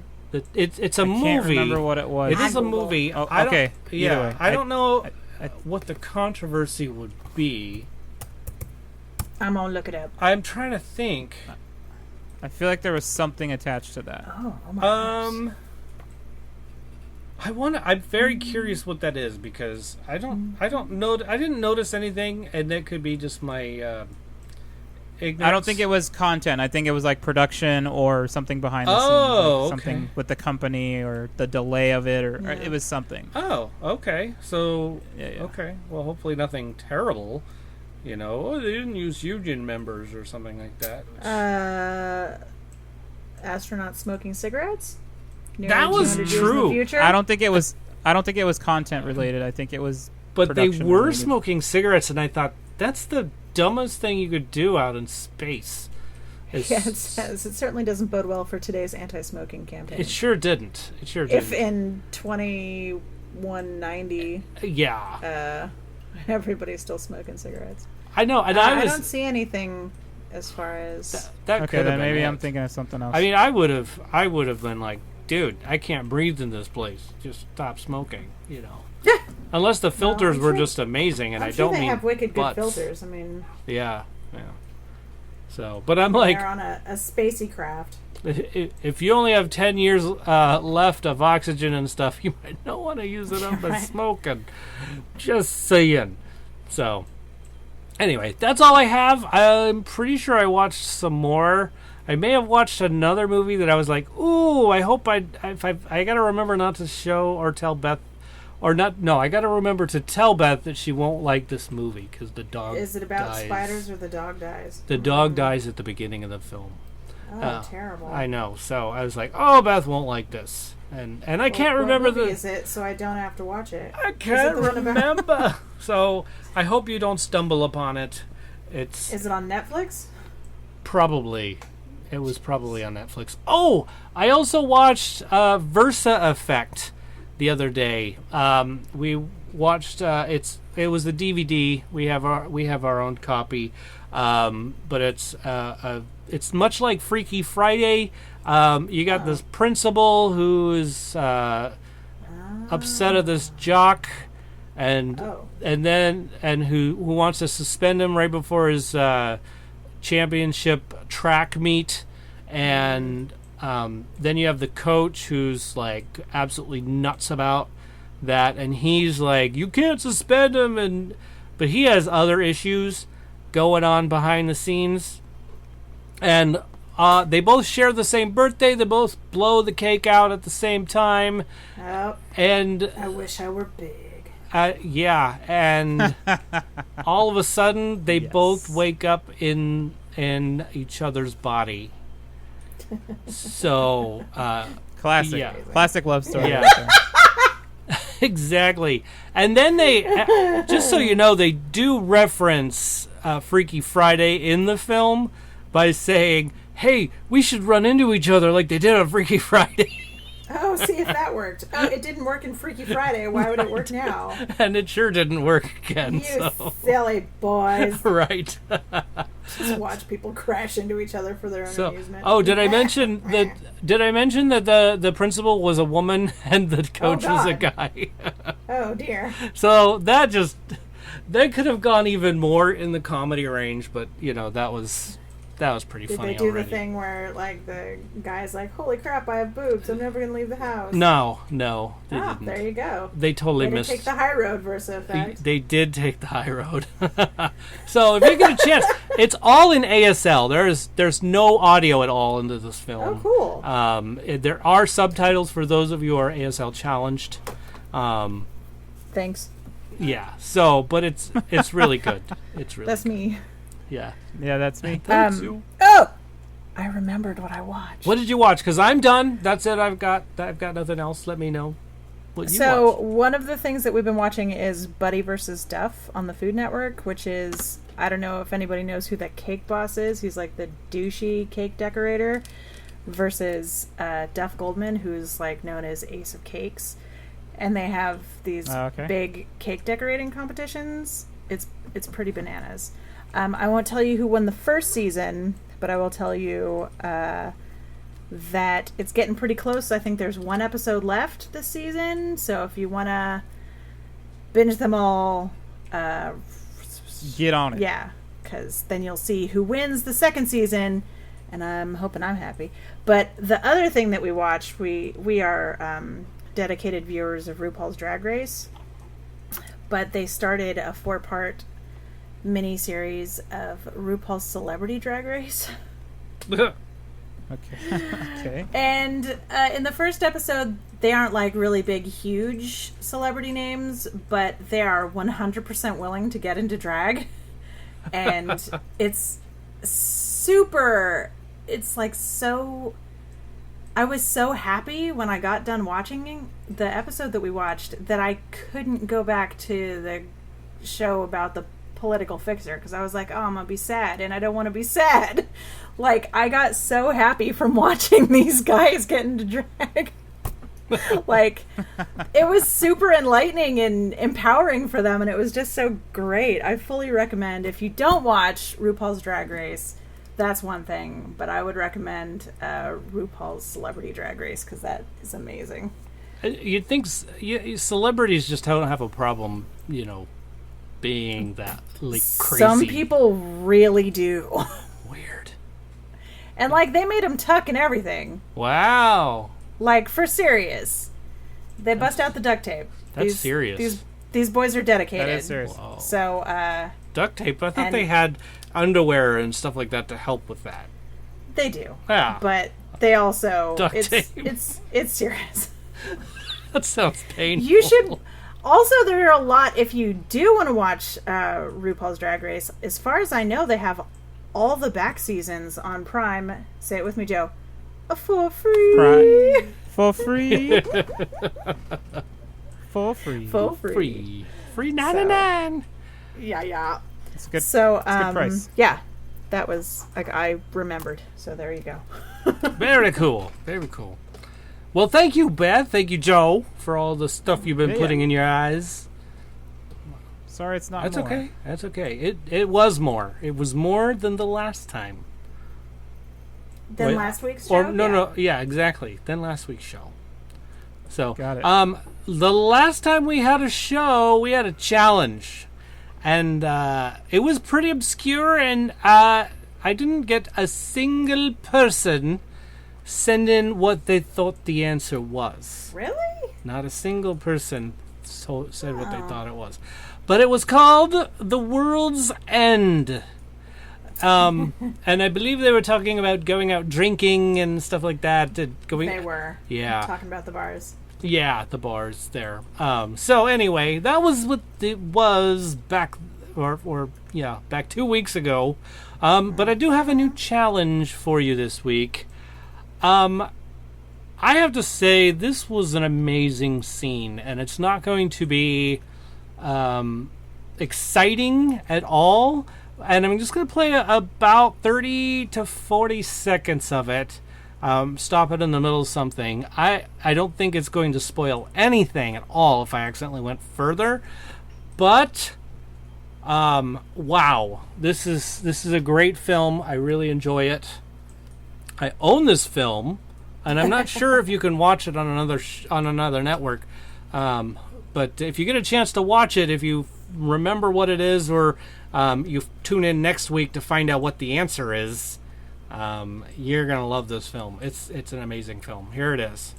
It's a movie. I can't remember what it was. It is a movie. Oh, okay. I don't know what the controversy would be. I'm gonna look it up. I'm trying to think. I feel like there was something attached to that. Oh my gosh. I'm very curious what that is because I don't know. I didn't notice anything, and that could be just my ignorance. I don't think it was content. I think it was like production or something behind the scenes. Like something with the company or the delay of it, or it was something. Oh, okay. So okay. Well, hopefully nothing terrible. They didn't use union members or something like that. Astronauts smoking cigarettes? That was true. I don't think it was content related. I think it was. But they were related. smoking cigarettes, and I thought that's the dumbest thing you could do out in space. It says it certainly doesn't bode well for today's anti-smoking campaign. It sure didn't. If in 2190, everybody's still smoking cigarettes. I know, and I don't see anything as far as that. Okay, then maybe I'm thinking of something else. I mean, I would have been like, dude, I can't breathe in this place. Just stop smoking. Unless the filters were just amazing, and I don't mean they have wicked good butts. filters. I mean, yeah. So, but I'm like, they're on a spacey craft. If you only have 10 years left of oxygen and stuff, you might not want to use it up by smoking. Just saying. So, anyway, that's all I have. I'm pretty sure I watched some more. I may have watched another movie that I was like, ooh, I hope I got to remember not to show or tell Beth. Or not? No, I got to remember to tell Beth that she won't like this movie because the dog. Is it about dies. spiders or the dog dies? The dog dies at the beginning of the film. Oh, terrible! I know. So I was like, "Oh, Beth won't like this," and I can't remember what movie is it, so I don't have to watch it. I can't remember. So I hope you don't stumble upon it. Is it on Netflix? Probably. It was probably on Netflix. Oh, I also watched Versa Effect. the other day. We watched. It was the DVD. We have our own copy, but it's much like Freaky Friday. You got this principal who is upset at this jock, and who wants to suspend him right before his championship track meet, and then you have the coach who's like absolutely nuts about that, and he's like, you can't suspend him, but he has other issues going on behind the scenes, and they both share the same birthday. They both blow the cake out at the same time. Oh, and I wish I were big. Yeah, and all of a sudden they both wake up in each other's body. So classic love story. Yeah. Exactly. And then they, just so you know, they do reference Freaky Friday in the film by saying, hey, we should run into each other like they did on Freaky Friday. Oh, see if that worked. Oh, it didn't work in Freaky Friday. Why would it work now? And it sure didn't work again. You silly boys. Right. Just watch people crash into each other for their own amusement. Oh, did I mention that? Did I mention that the principal was a woman and the coach was a guy? Oh dear. So that could have gone even more in the comedy range, but that was pretty funny. Did they do already. the thing where like the guy's like, "Holy crap, I have boobs! I'm never gonna leave the house." No, they didn't. There you go. They totally missed. Take the high road versus effect. They did take the high road. So if you get a chance, it's all in ASL. There's no audio at all into this film. Oh, cool. There are subtitles for those of you who are ASL challenged. Thanks. Yeah. So, but it's really good. It's really. That's me. Yeah. Yeah, that's me. Oh, I remembered what I watched. What did you watch? Because I'm done. That's it. I've got nothing else. Let me know what you watched. One of the things that we've been watching is Buddy vs. Duff on the Food Network, which is, I don't know if anybody knows who that cake boss is. He's like the douchey cake decorator versus Duff Goldman, who's like known as Ace of Cakes. And they have these big cake decorating competitions. It's pretty bananas. I won't tell you who won the first season, but I will tell you that it's getting pretty close. I think there's one episode left this season, so if you want to binge them all, get on it. Yeah, because then you'll see who wins the second season, and I'm hoping I'm happy. But the other thing that we watched, we are dedicated viewers of RuPaul's Drag Race, but they started a 4-part mini-series of RuPaul's Celebrity Drag Race. Okay. And in the first episode, they aren't like really big, huge celebrity names, but they are 100% willing to get into drag. And it's super, it's like so, I was so happy when I got done watching the episode that we watched that I couldn't go back to the show about the political fixer because I was like, oh, I'm gonna be sad and I don't want to be sad. Like, I got so happy from watching these guys get into drag. Like, it was super enlightening and empowering for them, and it was just so great. I fully recommend, if you don't watch RuPaul's Drag Race, that's one thing, but I would recommend RuPaul's Celebrity Drag Race because that is amazing. You'd think celebrities just don't have a problem, being that like crazy. Some people really do. Weird. And like they made him tuck and everything. Wow. Like for serious. They bust out the duct tape. That's serious. These boys are dedicated. That is serious. Whoa. So duct tape. I thought they had underwear and stuff like that to help with that. They do. Yeah. But they also duct tape. It's serious. That sounds painful. You should. Also, there are a lot, if you do want to watch RuPaul's Drag Race, as far as I know, they have all the back seasons on Prime. Say it with me, Joe. For free. Prime. For free. For free. For free. Free 99. Yeah. It's a good, so, it's a good price. Yeah. That was, like, I remembered. So there you go. Very cool. Very cool. Well, thank you, Beth. Thank you, Joe, for all the stuff you've been putting in your eyes. Sorry, it's not That's more. okay. That's okay. It was more. It was more than the last time. Than last week's show? No, exactly. Than last week's show. So, got it. The last time we had a show, we had a challenge. And it was pretty obscure, and I didn't get a single person send in what they thought the answer was. Really? Not a single person said what they thought it was. But it was called The World's End. And I believe they were talking about going out drinking and stuff like that. They were. Yeah. Talking about the bars. Yeah, the bars there. So anyway, that was what it was back, back 2 weeks ago. But I do have a new challenge for you this week. I have to say this was an amazing scene, and it's not going to be exciting at all. And I'm just going to play about 30 to 40 seconds of it. Stop it in the middle of something. I don't think it's going to spoil anything at all if I accidentally went further. But wow, this is a great film. I really enjoy it. I own this film, and I'm not sure if you can watch it on another network. But if you get a chance to watch it, if you remember what it is, or you tune in next week to find out what the answer is, you're gonna love this film. It's an amazing film. Here it is.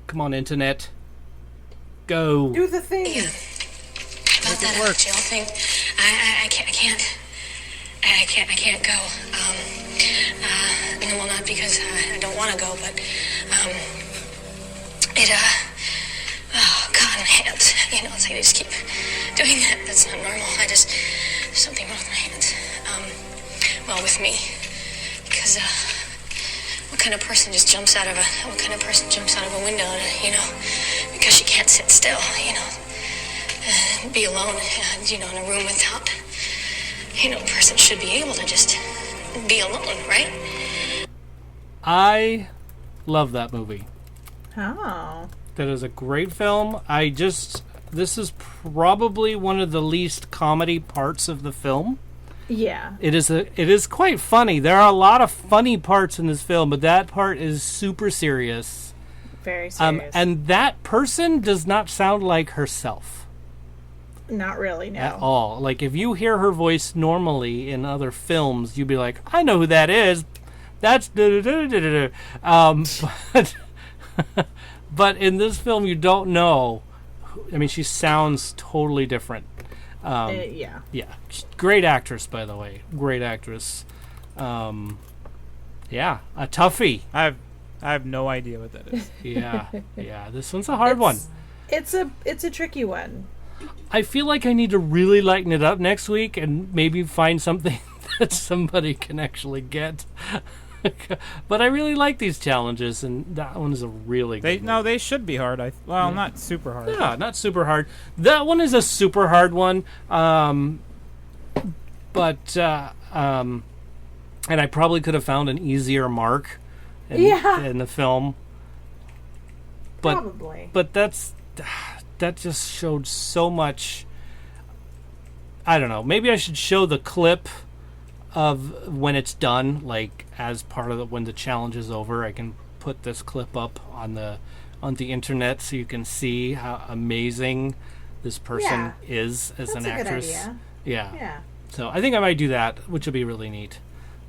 Come on, internet, go. Do the thing. Yeah. About that jail thing, I can't go. Well, not because I don't want to go, but oh God, my hands. It's like I just keep doing that. That's not normal. There's something wrong with my hands. With me, because what kind of person jumps out of a window, because she can't sit still, be alone, in a room without, a person should be able to just be alone, right? I love that movie. Oh. That is a great film. This is probably one of the least comedy parts of the film. Yeah. It is quite funny. There are a lot of funny parts in this film, but that part is super serious. Very serious. And that person does not sound like herself. Not really, no. At all. Like, if you hear her voice normally in other films, you'd be like, I know who that is. That's but in this film, you don't know. I mean, she sounds totally different. Yeah. Great actress, by the way. Great actress. Yeah, a toughie. I have no idea what that is. Yeah. This one's a hard one. It's a tricky one. I feel like I need to really lighten it up next week and maybe find something that somebody can actually get. But I really like these challenges, and that one is a really good one. No, they should be hard. Not super hard. Yeah, not super hard. That one is a super hard one. And I probably could have found an easier mark in the film. But, probably. But that just showed so much. I don't know. Maybe I should show the clip of when it's done, like as part of when the challenge is over. I can put this clip up on the internet so you can see how amazing this person is as an actress. Good idea. Yeah. So I think I might do that, which would be really neat.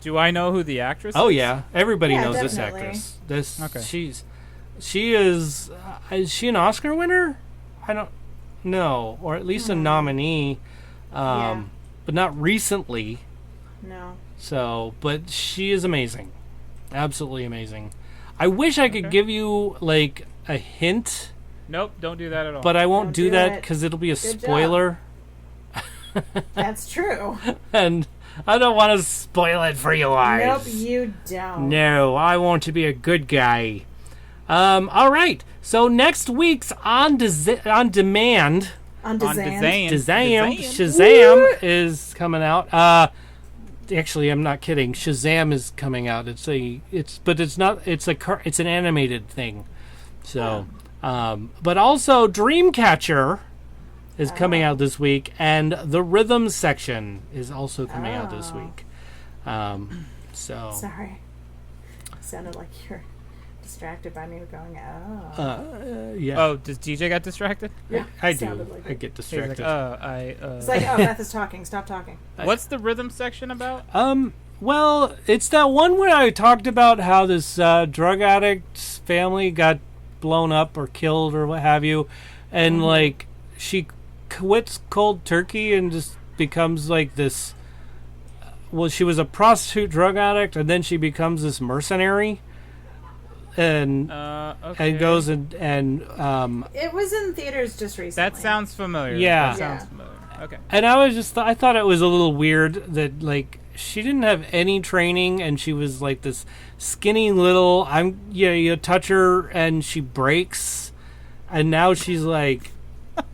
Do I know who the actress is? Oh yeah, everybody knows definitely. this actress. She is she an Oscar winner? I don't know, or at least a nominee, but not recently. No. So, but she is amazing. Absolutely amazing. I wish I could give you, like, a hint. Nope, don't do that at all. But I won't do that because it'll be a spoiler. That's true. And I don't want to spoil it for you guys. Nope, you don't. No, I want to be a good guy. All right. So next week's On Demand... Shazam is coming out. Actually, I'm not kidding. Shazam is coming out. It's an animated thing. So, but also Dreamcatcher is coming out this week, and the Rhythm Section is also coming out this week. Sorry. It sounded like you're distracted by me going, yeah. Oh, does DJ get distracted? Yeah, I do. like I get distracted. It's like, Beth is talking. Stop talking. What's the Rhythm Section about? Well, it's that one where I talked about how this drug addict's family got blown up or killed or what have you, and like she quits cold turkey and just becomes like this. Well, she was a prostitute drug addict, and then she becomes this mercenary, and goes and it was in theaters just recently. That sounds familiar. Yeah. That sounds familiar. Okay. And I was I thought it was a little weird that like she didn't have any training, and she was like this skinny little. You touch her and she breaks, and now she's like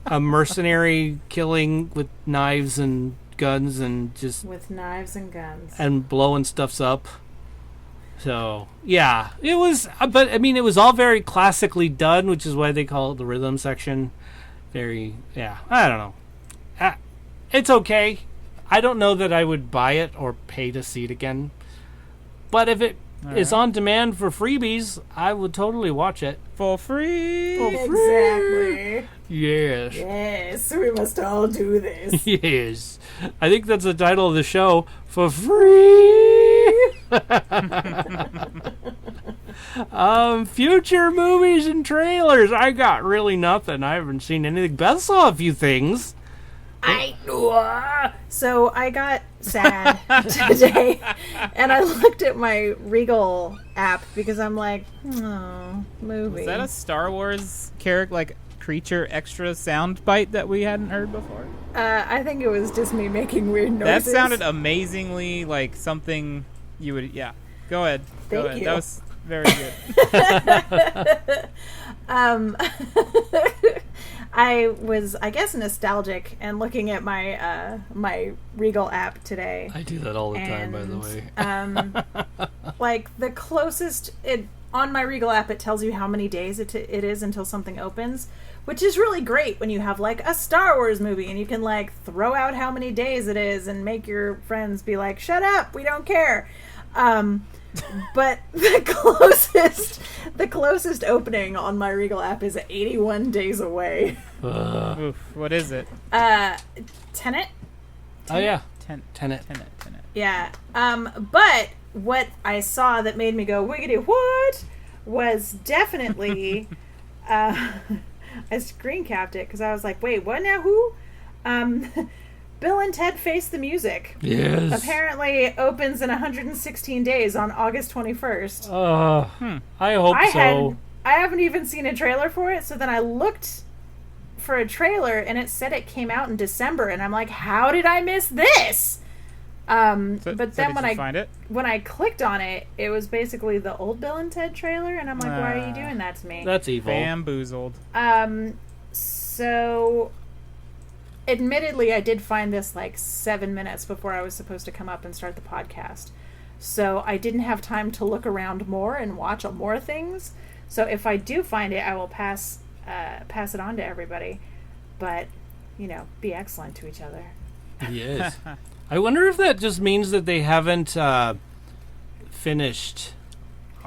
a mercenary killing with knives and guns and just with knives and guns and blowing stuffs up. So yeah, it was. But I mean, it was all very classically done, which is why they call it the Rhythm Section. I don't know. It's okay. I don't know that I would buy it or pay to see it again. But if it is on demand for freebies, I would totally watch it. For free. Exactly. Yes. Yes, we must all do this. Yes. I think that's the title of the show. For free. Future movies and trailers. I got really nothing. I haven't seen anything. Beth saw a few things. So I got sad today, and I looked at my Regal app because I'm like, movie. Is that a Star Wars character, creature extra sound bite that we hadn't heard before? I think it was just me making weird noises. That sounded amazingly like something you would. Yeah, go ahead. Thank you. That was very good. I was, I guess, nostalgic and looking at my my Regal app today. I do that all the time, by the way. Like the closest on my Regal app, it tells you how many days it is until something opens, which is really great when you have like a Star Wars movie and you can like throw out how many days it is and make your friends be like, "Shut up, we don't care." But the closest opening on my Regal app is 81 days away. Oof, what is it? Tenet? Oh yeah, Tenet. Yeah. But what I saw that made me go wiggity what was definitely I screen capped it because I was like, wait, what now? Who? Bill and Ted Face the Music. Yes. Apparently opens in 116 days on August 21st. I hope so. I haven't even seen a trailer for it, so then I looked for a trailer and it said it came out in December, and I'm like, how did I miss this? But then when I clicked on it, it was basically the old Bill and Ted trailer, and I'm like, why are you doing that to me? That's evil. Bamboozled. So admittedly, I did find this like 7 minutes before I was supposed to come up and start the podcast. So I didn't have time to look around more and watch more things. So if I do find it, I will pass it on to everybody. But, be excellent to each other. Yes. I wonder if that just means that they haven't finished,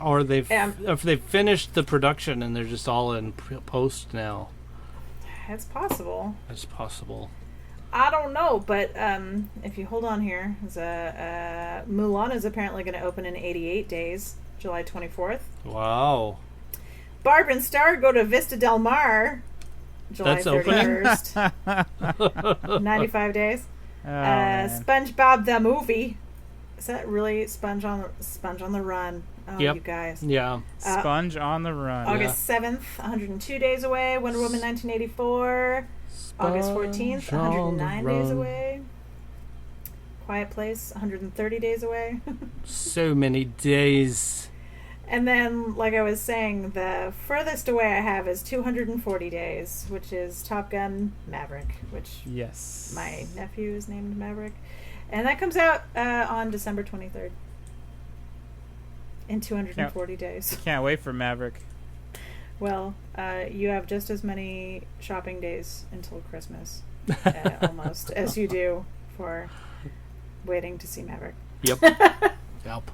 or if they've finished the production and they're just all in post now. It's possible. It's possible. I don't know, but if you hold on here, Mulan is apparently going to open in 88 days, July 24th. Wow. Barb and Star go to Vista Del Mar, July That's 31st. 95 days. SpongeBob the movie. Is that really Sponge on the Run? Oh, yep. You guys. Yeah. Sponge on the Run. August 7th, 102 days away. Wonder Woman 1984. August 14th, 109 days away. Quiet Place, 130 days away. So many days. And then, like I was saying, the furthest away I have is 240 days, which is Top Gun Maverick, which my nephew is named Maverick. And that comes out on December 23rd. In 240 days. Can't wait for Maverick. Well, you have just as many shopping days until Christmas, almost, as you do for waiting to see Maverick. Yep. Yep.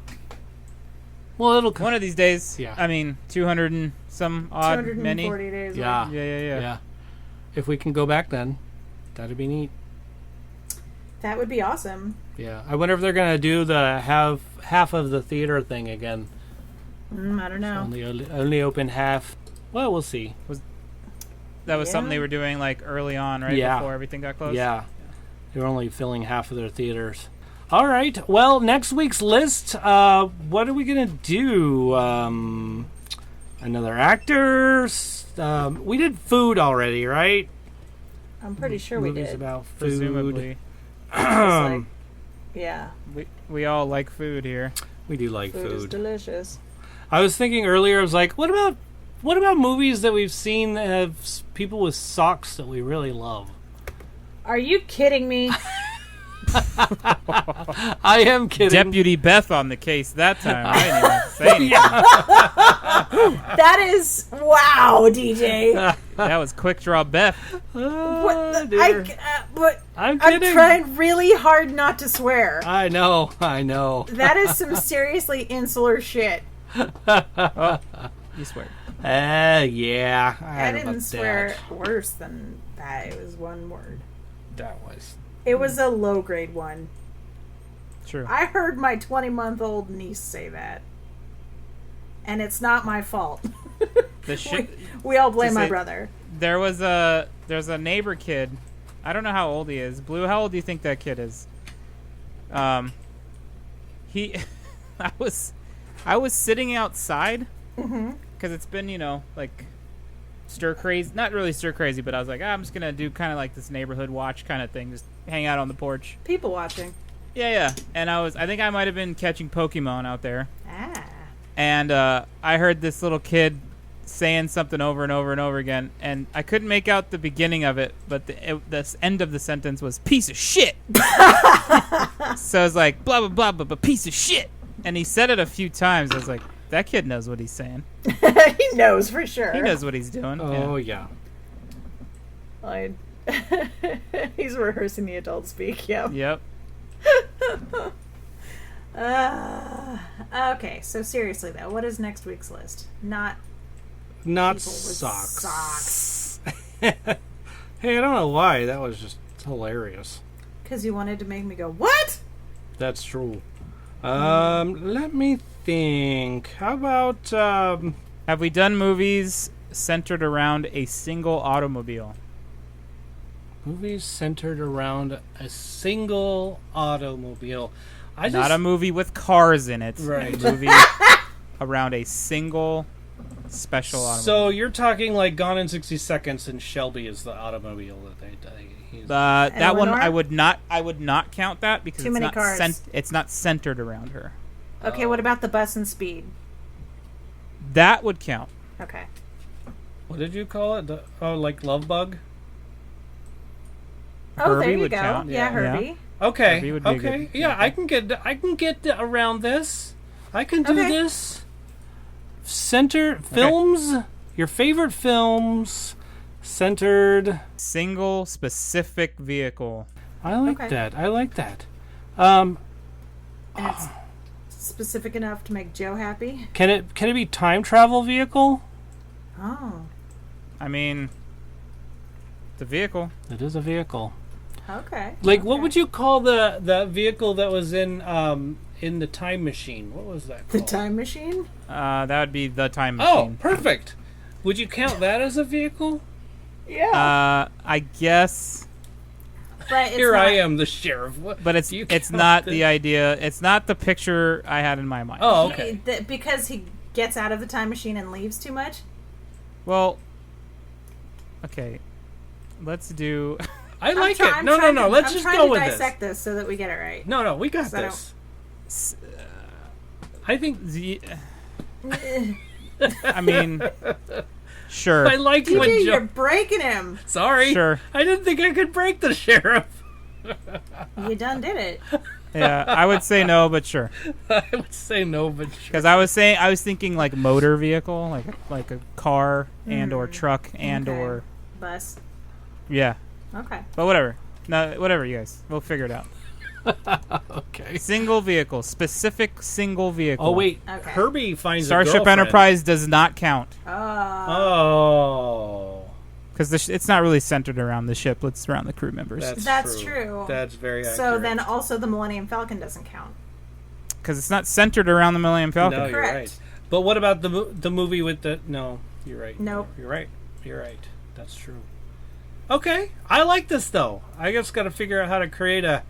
Well, it'll one of these days. Yeah. I mean, 200 and some odd 240 many. days. Yeah. Yeah. If we can go back then, that'd be neat. That would be awesome. Yeah. I wonder if they're going to do the half of the theater thing again. I don't know. Only open half. Well, we'll see. That was something they were doing like early on, right? Yeah. Before everything got closed? Yeah. They were only filling half of their theaters. All right. Well, next week's list, what are we going to do? Another actor? We did food already, right? I'm pretty sure we Movies did. about food. Presumably. Like, yeah. We all like food here. We do like Food is food. delicious. I was thinking earlier, I was like, what about movies that we've seen that have people with socks that we really love? Are you kidding me? I am kidding. Deputy Beth on the case that time. I didn't even say anything. That is wow, DJ. That was quick draw Beth. I'm I'm kidding. trying really hard not to swear. I know. That is some seriously insular shit. You swear. Yeah. I didn't swear worse than that. It was one word. That was. It was a low grade one. True. I heard my 20-month-old niece say that. And it's not my fault. The shit. We all blame my brother. There's a neighbor kid. I don't know how old he is. Blue, how old do you think that kid is? He, I was sitting outside because it's been like stir crazy, not really stir crazy, but I was like, I'm just gonna do kind of like this neighborhood watch kind of thing, just hang out on the porch. People watching. Yeah. And I think I might have been catching Pokemon out there. Ah. And I heard this little kid saying something over and over and over again, and I couldn't make out the beginning of it, but the end of the sentence was piece of shit. So I was like, blah, blah, blah, but piece of shit. And he said it a few times. I was like, that kid knows what he's saying. He knows for sure. He knows what he's doing. Oh, yeah. He's rehearsing the adult speak, yeah. Yep. Okay, so seriously though, what is next week's list? Not socks. Hey, I don't know why. That was just hilarious. Because you wanted to make me go, what? That's true. Let me think. How about, Have we done movies centered around a single automobile? movies centered around a single automobile? Not a movie with cars in it. Right. A movie around a single special automobile. So you're talking like Gone in 60 Seconds, and Shelby is the automobile that they that one I would not count that because Too many cars. It's not centered around her. Okay, what about the Bus and Speed? That would count. Okay. What did you call it? Like Love Bug? Oh, Herbie there you would go. count. Yeah, Herbie. Yeah. Okay. Herbie would be a Okay. good Yeah, example. I can get around this. I can do this. Films. Your favorite films centered. Single specific vehicle. I like that. And it's specific enough to make Joe happy. Can it be time travel vehicle? Oh. I mean, the vehicle. It is a vehicle. Okay. Like, what would you call the vehicle that was in the time machine? What was that called? The Time Machine? That would be the time Oh, machine. perfect. Would you count that as a vehicle? Yeah. I guess. But it's Here not, I am, the sheriff. What, But it's not the idea. It's not the picture I had in my mind. Oh, okay. Because he gets out of the time machine and leaves too much? Well, okay. Let's do. I like it. No. Let's just go with this. I'm trying to dissect this so that we get it right. No, we got So this. I think. I mean, sure. I like when DJ, Joe. you're breaking him. Sorry. Sure. I didn't think I could break the sheriff. You done did it. Yeah, I would say no, but sure. I would say no, but sure. Because I was thinking like motor vehicle, like a car and or truck and or bus. Yeah. Okay. But whatever. No, whatever, you guys. We'll figure it out. Okay. Single vehicle, specific single vehicle. Oh wait, Okay. Herbie finds Starship a girlfriend. Enterprise does not count Oh. because it's not really centered around the ship. It's around the crew members. That's true. That's very accurate. So then also the Millennium Falcon doesn't count. Because it's not centered around the Millennium Falcon. No, you're Correct. right. But what about the movie with the? No, you're right. Nope. You're right. You're right. That's true. Okay, I like this though. I just got to figure out how to create a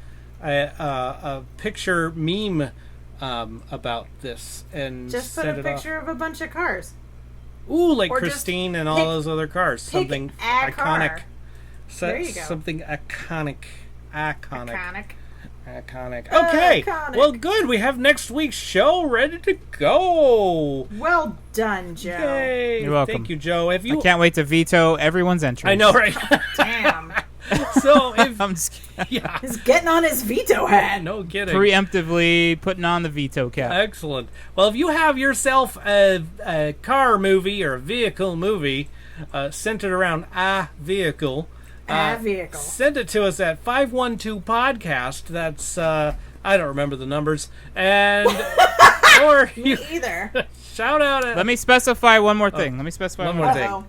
picture meme about this and Just put send a it off. picture of a bunch of cars. Ooh, like Or just Christine and pick- all those other cars. pick Something a iconic. car. There you go. Something iconic. Iconic. Okay. Iconic. Well, good. We have next week's show ready to go. Well done, Joe. Yay. You're welcome. Thank you, Joe. Have you? I can't wait to veto everyone's entry. I know, right? Damn. So, if I'm just yeah, He's getting on his veto hat. no kidding. preemptively putting on the veto cap. Excellent. Well, if you have yourself a car movie or a vehicle movie centered around a vehicle, Vehicle. send it to us at 512 podcast. That's I don't remember the numbers, and or you Either. shout out at Let me specify one more thing. one more thing. Uh-oh.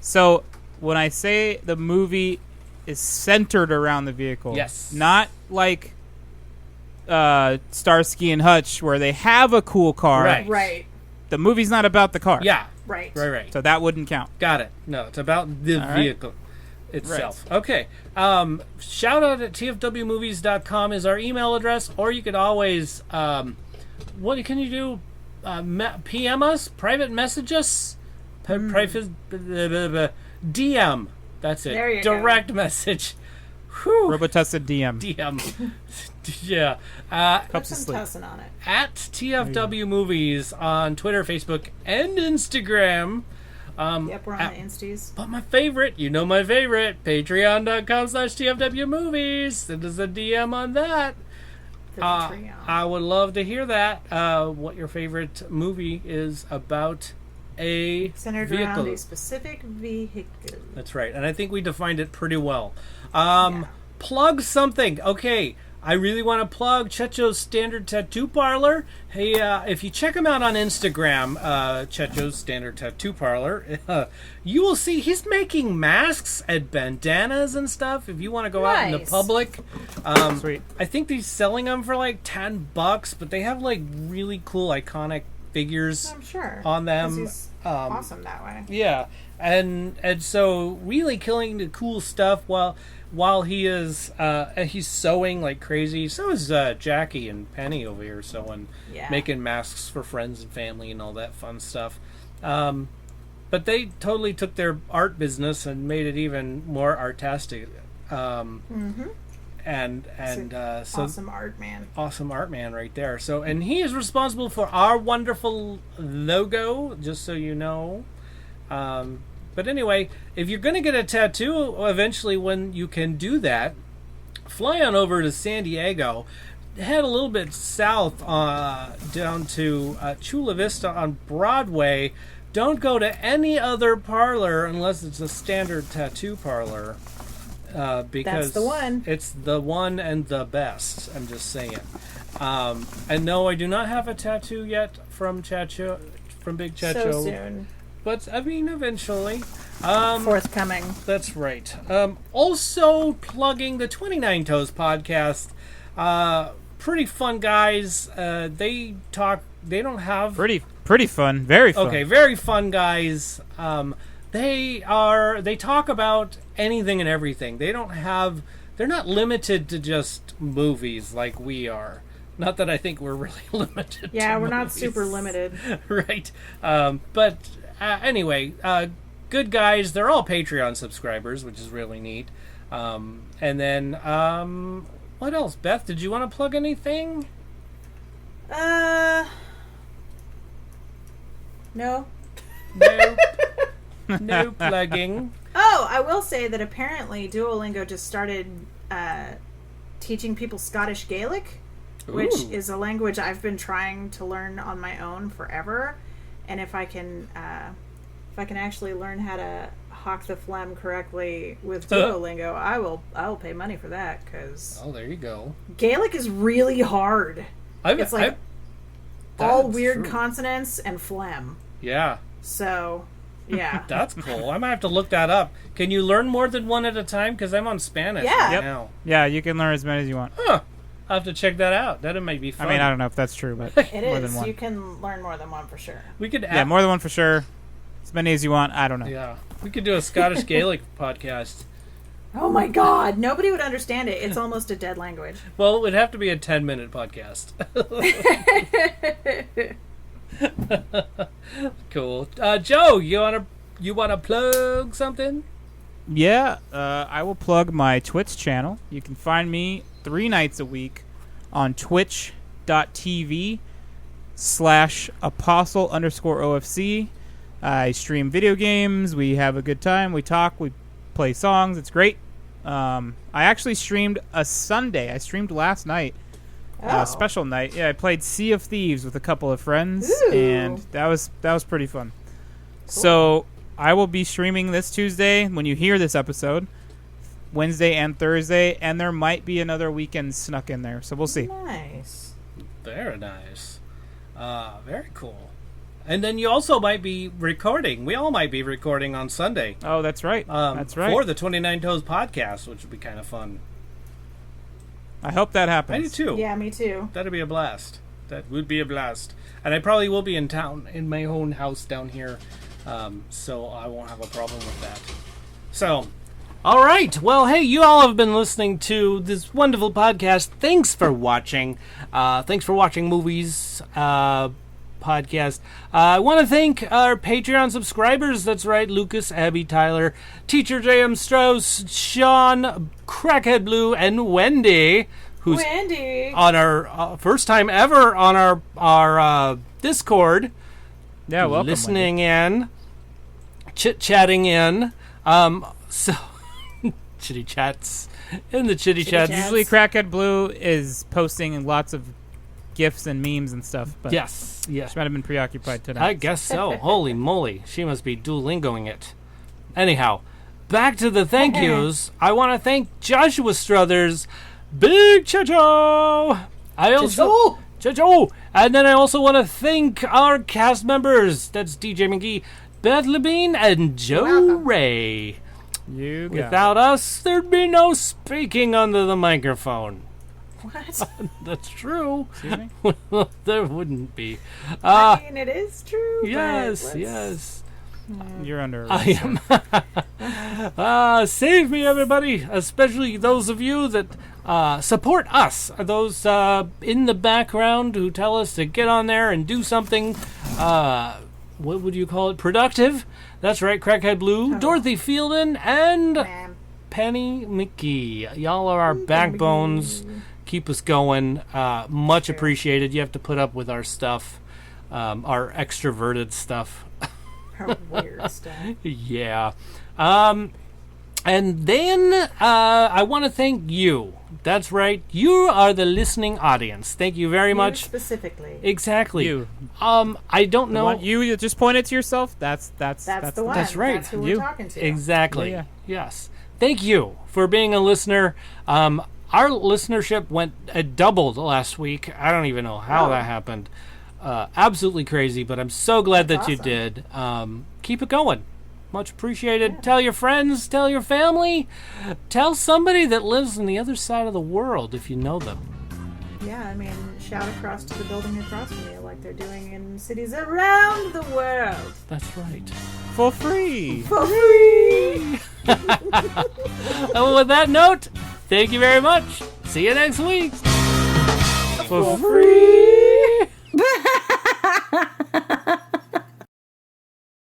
So, when I say the movie is centered around the vehicle, Yes. not like Starsky and Hutch where they have a cool car. Right. Right. The movie's not about the car. Yeah, Right. right. So that wouldn't count. Got it. No, it's about the All right. vehicle itself. Okay. Shout out at tfwmovies.com is our email address, or you could always, what can you do? PM us? Private message us? Private DM. That's it. There you Direct message. Whew. Robotussa DM. DM. Yeah. Put Cups of some sleep. tussin on it. At TFW Movies on Twitter, Facebook, and Instagram. Yep, we're on the Insties. But my favorite, you know my favorite, patreon.com/TFWmovies. Send us a DM on that. The Patreon. I would love to hear that. What your favorite movie is about a Centered vehicle. around a specific vehicle. That's right. And I think we defined it pretty well. Plug something. Okay. I really want to plug Checho's Standard Tattoo Parlor. Hey, if you check him out on Instagram, Checho's Standard Tattoo Parlor, you will see he's making masks and bandanas and stuff. If you want to go out in the Nice. public, Sweet. I think he's selling them for like $10, but they have like really cool, iconic figures I'm sure. on 'Cause them. he's awesome that way. Yeah, and so really killing the cool stuff while he is he's sewing like crazy. So is Jackie and Penny over here sewing, Yeah. making masks for friends and family and all that fun stuff. But they totally took their art business and made it even more artistic. And so Awesome art, man. awesome art man right there. So, and he is responsible for our wonderful logo, just so you know. But anyway, if you're going to get a tattoo eventually, when you can do that, fly on over to San Diego, head a little bit south down to Chula Vista on Broadway. Don't go to any other parlor unless it's a standard tattoo parlor. Because That's the one. It's the one and the best. I'm just saying. And no, I do not have a tattoo yet from Big Chacho. So soon. But I mean, eventually. Forthcoming. That's right. Also plugging the 29 Toes podcast. Pretty fun guys. They talk. They don't have Pretty fun. Very fun. Okay, very fun guys. They talk about anything and everything. They're not limited to just movies like we are. Not that I think we're really limited Yeah, to we're not movies. super limited. Right. But anyway, good guys. They're all Patreon subscribers, which is really neat. And then, what else? Beth, did you want to plug anything? No. No. No plugging. Oh, I will say that apparently Duolingo just started teaching people Scottish Gaelic. which is a language I've been trying to learn on my own forever. And if I can actually learn how to hawk the phlegm correctly with Duolingo, I will pay money for that, because there you go. Gaelic is really hard. It's like all weird true. consonants and phlegm. Yeah. So, yeah. That's cool. I might have to look that up. Can you learn more than one at a time? Because I'm on Spanish right now. Yeah, you can learn as many as you want. Huh. I'll have to check that out. That might be fun. I mean, I don't know if that's true, but it more is. than one. You can learn more than one for sure. We could more than one for sure. As many as you want. I don't know. Yeah. We could do a Scottish Gaelic podcast. Oh my god. Nobody would understand it. It's almost a dead language. Well, it would have to be a 10-minute podcast. Cool. Joe, you wanna plug something? Yeah, I will plug my Twitch channel. You can find me 3 nights a week on twitch.tv/apostle_OFC. I stream video games. We have a good time. We talk. We play songs. It's great. I actually streamed a Sunday. I streamed last night. Special night. Yeah, I played Sea of Thieves with a couple of friends, and that was pretty fun. Cool. So I will be streaming this Tuesday when you hear this episode, Wednesday and Thursday, and there might be another weekend snuck in there. So we'll see. Nice. Very nice. Very cool. And then you also might be recording. We all might be recording on Sunday. Oh, that's right. That's right. For the 29 Toes podcast, which would be kind of fun. I hope that happens. I do too. Yeah, me too. That'd be a blast. That would be a blast. And I probably will be in town, in my own house down here. So I won't have a problem with that. So, all right. Well, hey, you all have been listening to this wonderful podcast. Thanks for watching. Thanks for watching movies podcast. I want to thank our Patreon subscribers. That's right, Lucas, Abby, Tyler, Teacher J.M. Strauss, Sean, Crackhead Blue, and Wendy, who's on our first time ever on our Discord. Yeah, welcome. Listening in, chit-chatting in. So chitty chats in the chitty chats. Usually, Crackhead Blue is posting lots of GIFs and memes and stuff. But yes. She might have been preoccupied today. I guess so. Holy moly, she must be Duolingoing it. Anyhow, back to the thank yous. I want to thank Joshua Struthers, Big Chacho. Chacho. And then I also want to thank our cast members. That's DJ McGee, Beth Labine, and Joe Ray. Without us, there'd be no speaking under the microphone. What? That's true. Excuse me? There wouldn't be. I mean, it is true. Yes. You're under arrest. I am. Save me, everybody, especially those of you that support us, those in the background who tell us to get on there and do something, what would you call it, productive. That's right, Crackhead Blue, Dorothy Fielden, and Penny McGee. Y'all are our backbones. Keep us going. Much appreciated. You have to put up with our stuff, our extroverted stuff. Our weird stuff. Yeah. And then I want to thank you. That's right. You are the listening audience. Thank you very much. Specifically. Exactly. You. I don't know. You just point it to yourself. That's the one. That's right. That's who we're talking to. Exactly. Yeah. Yes. Thank you for being a listener. Our listenership doubled last week. I don't even know how that happened. Absolutely crazy, but I'm so glad that you did. Keep it going. Much appreciated. Yeah. Tell your friends, tell your family, tell somebody that lives on the other side of the world if you know them. Yeah, I mean, shout across to the building across from you like they're doing in cities around the world. That's right. For free. For free. And with that note, thank you very much. See you next week. For free.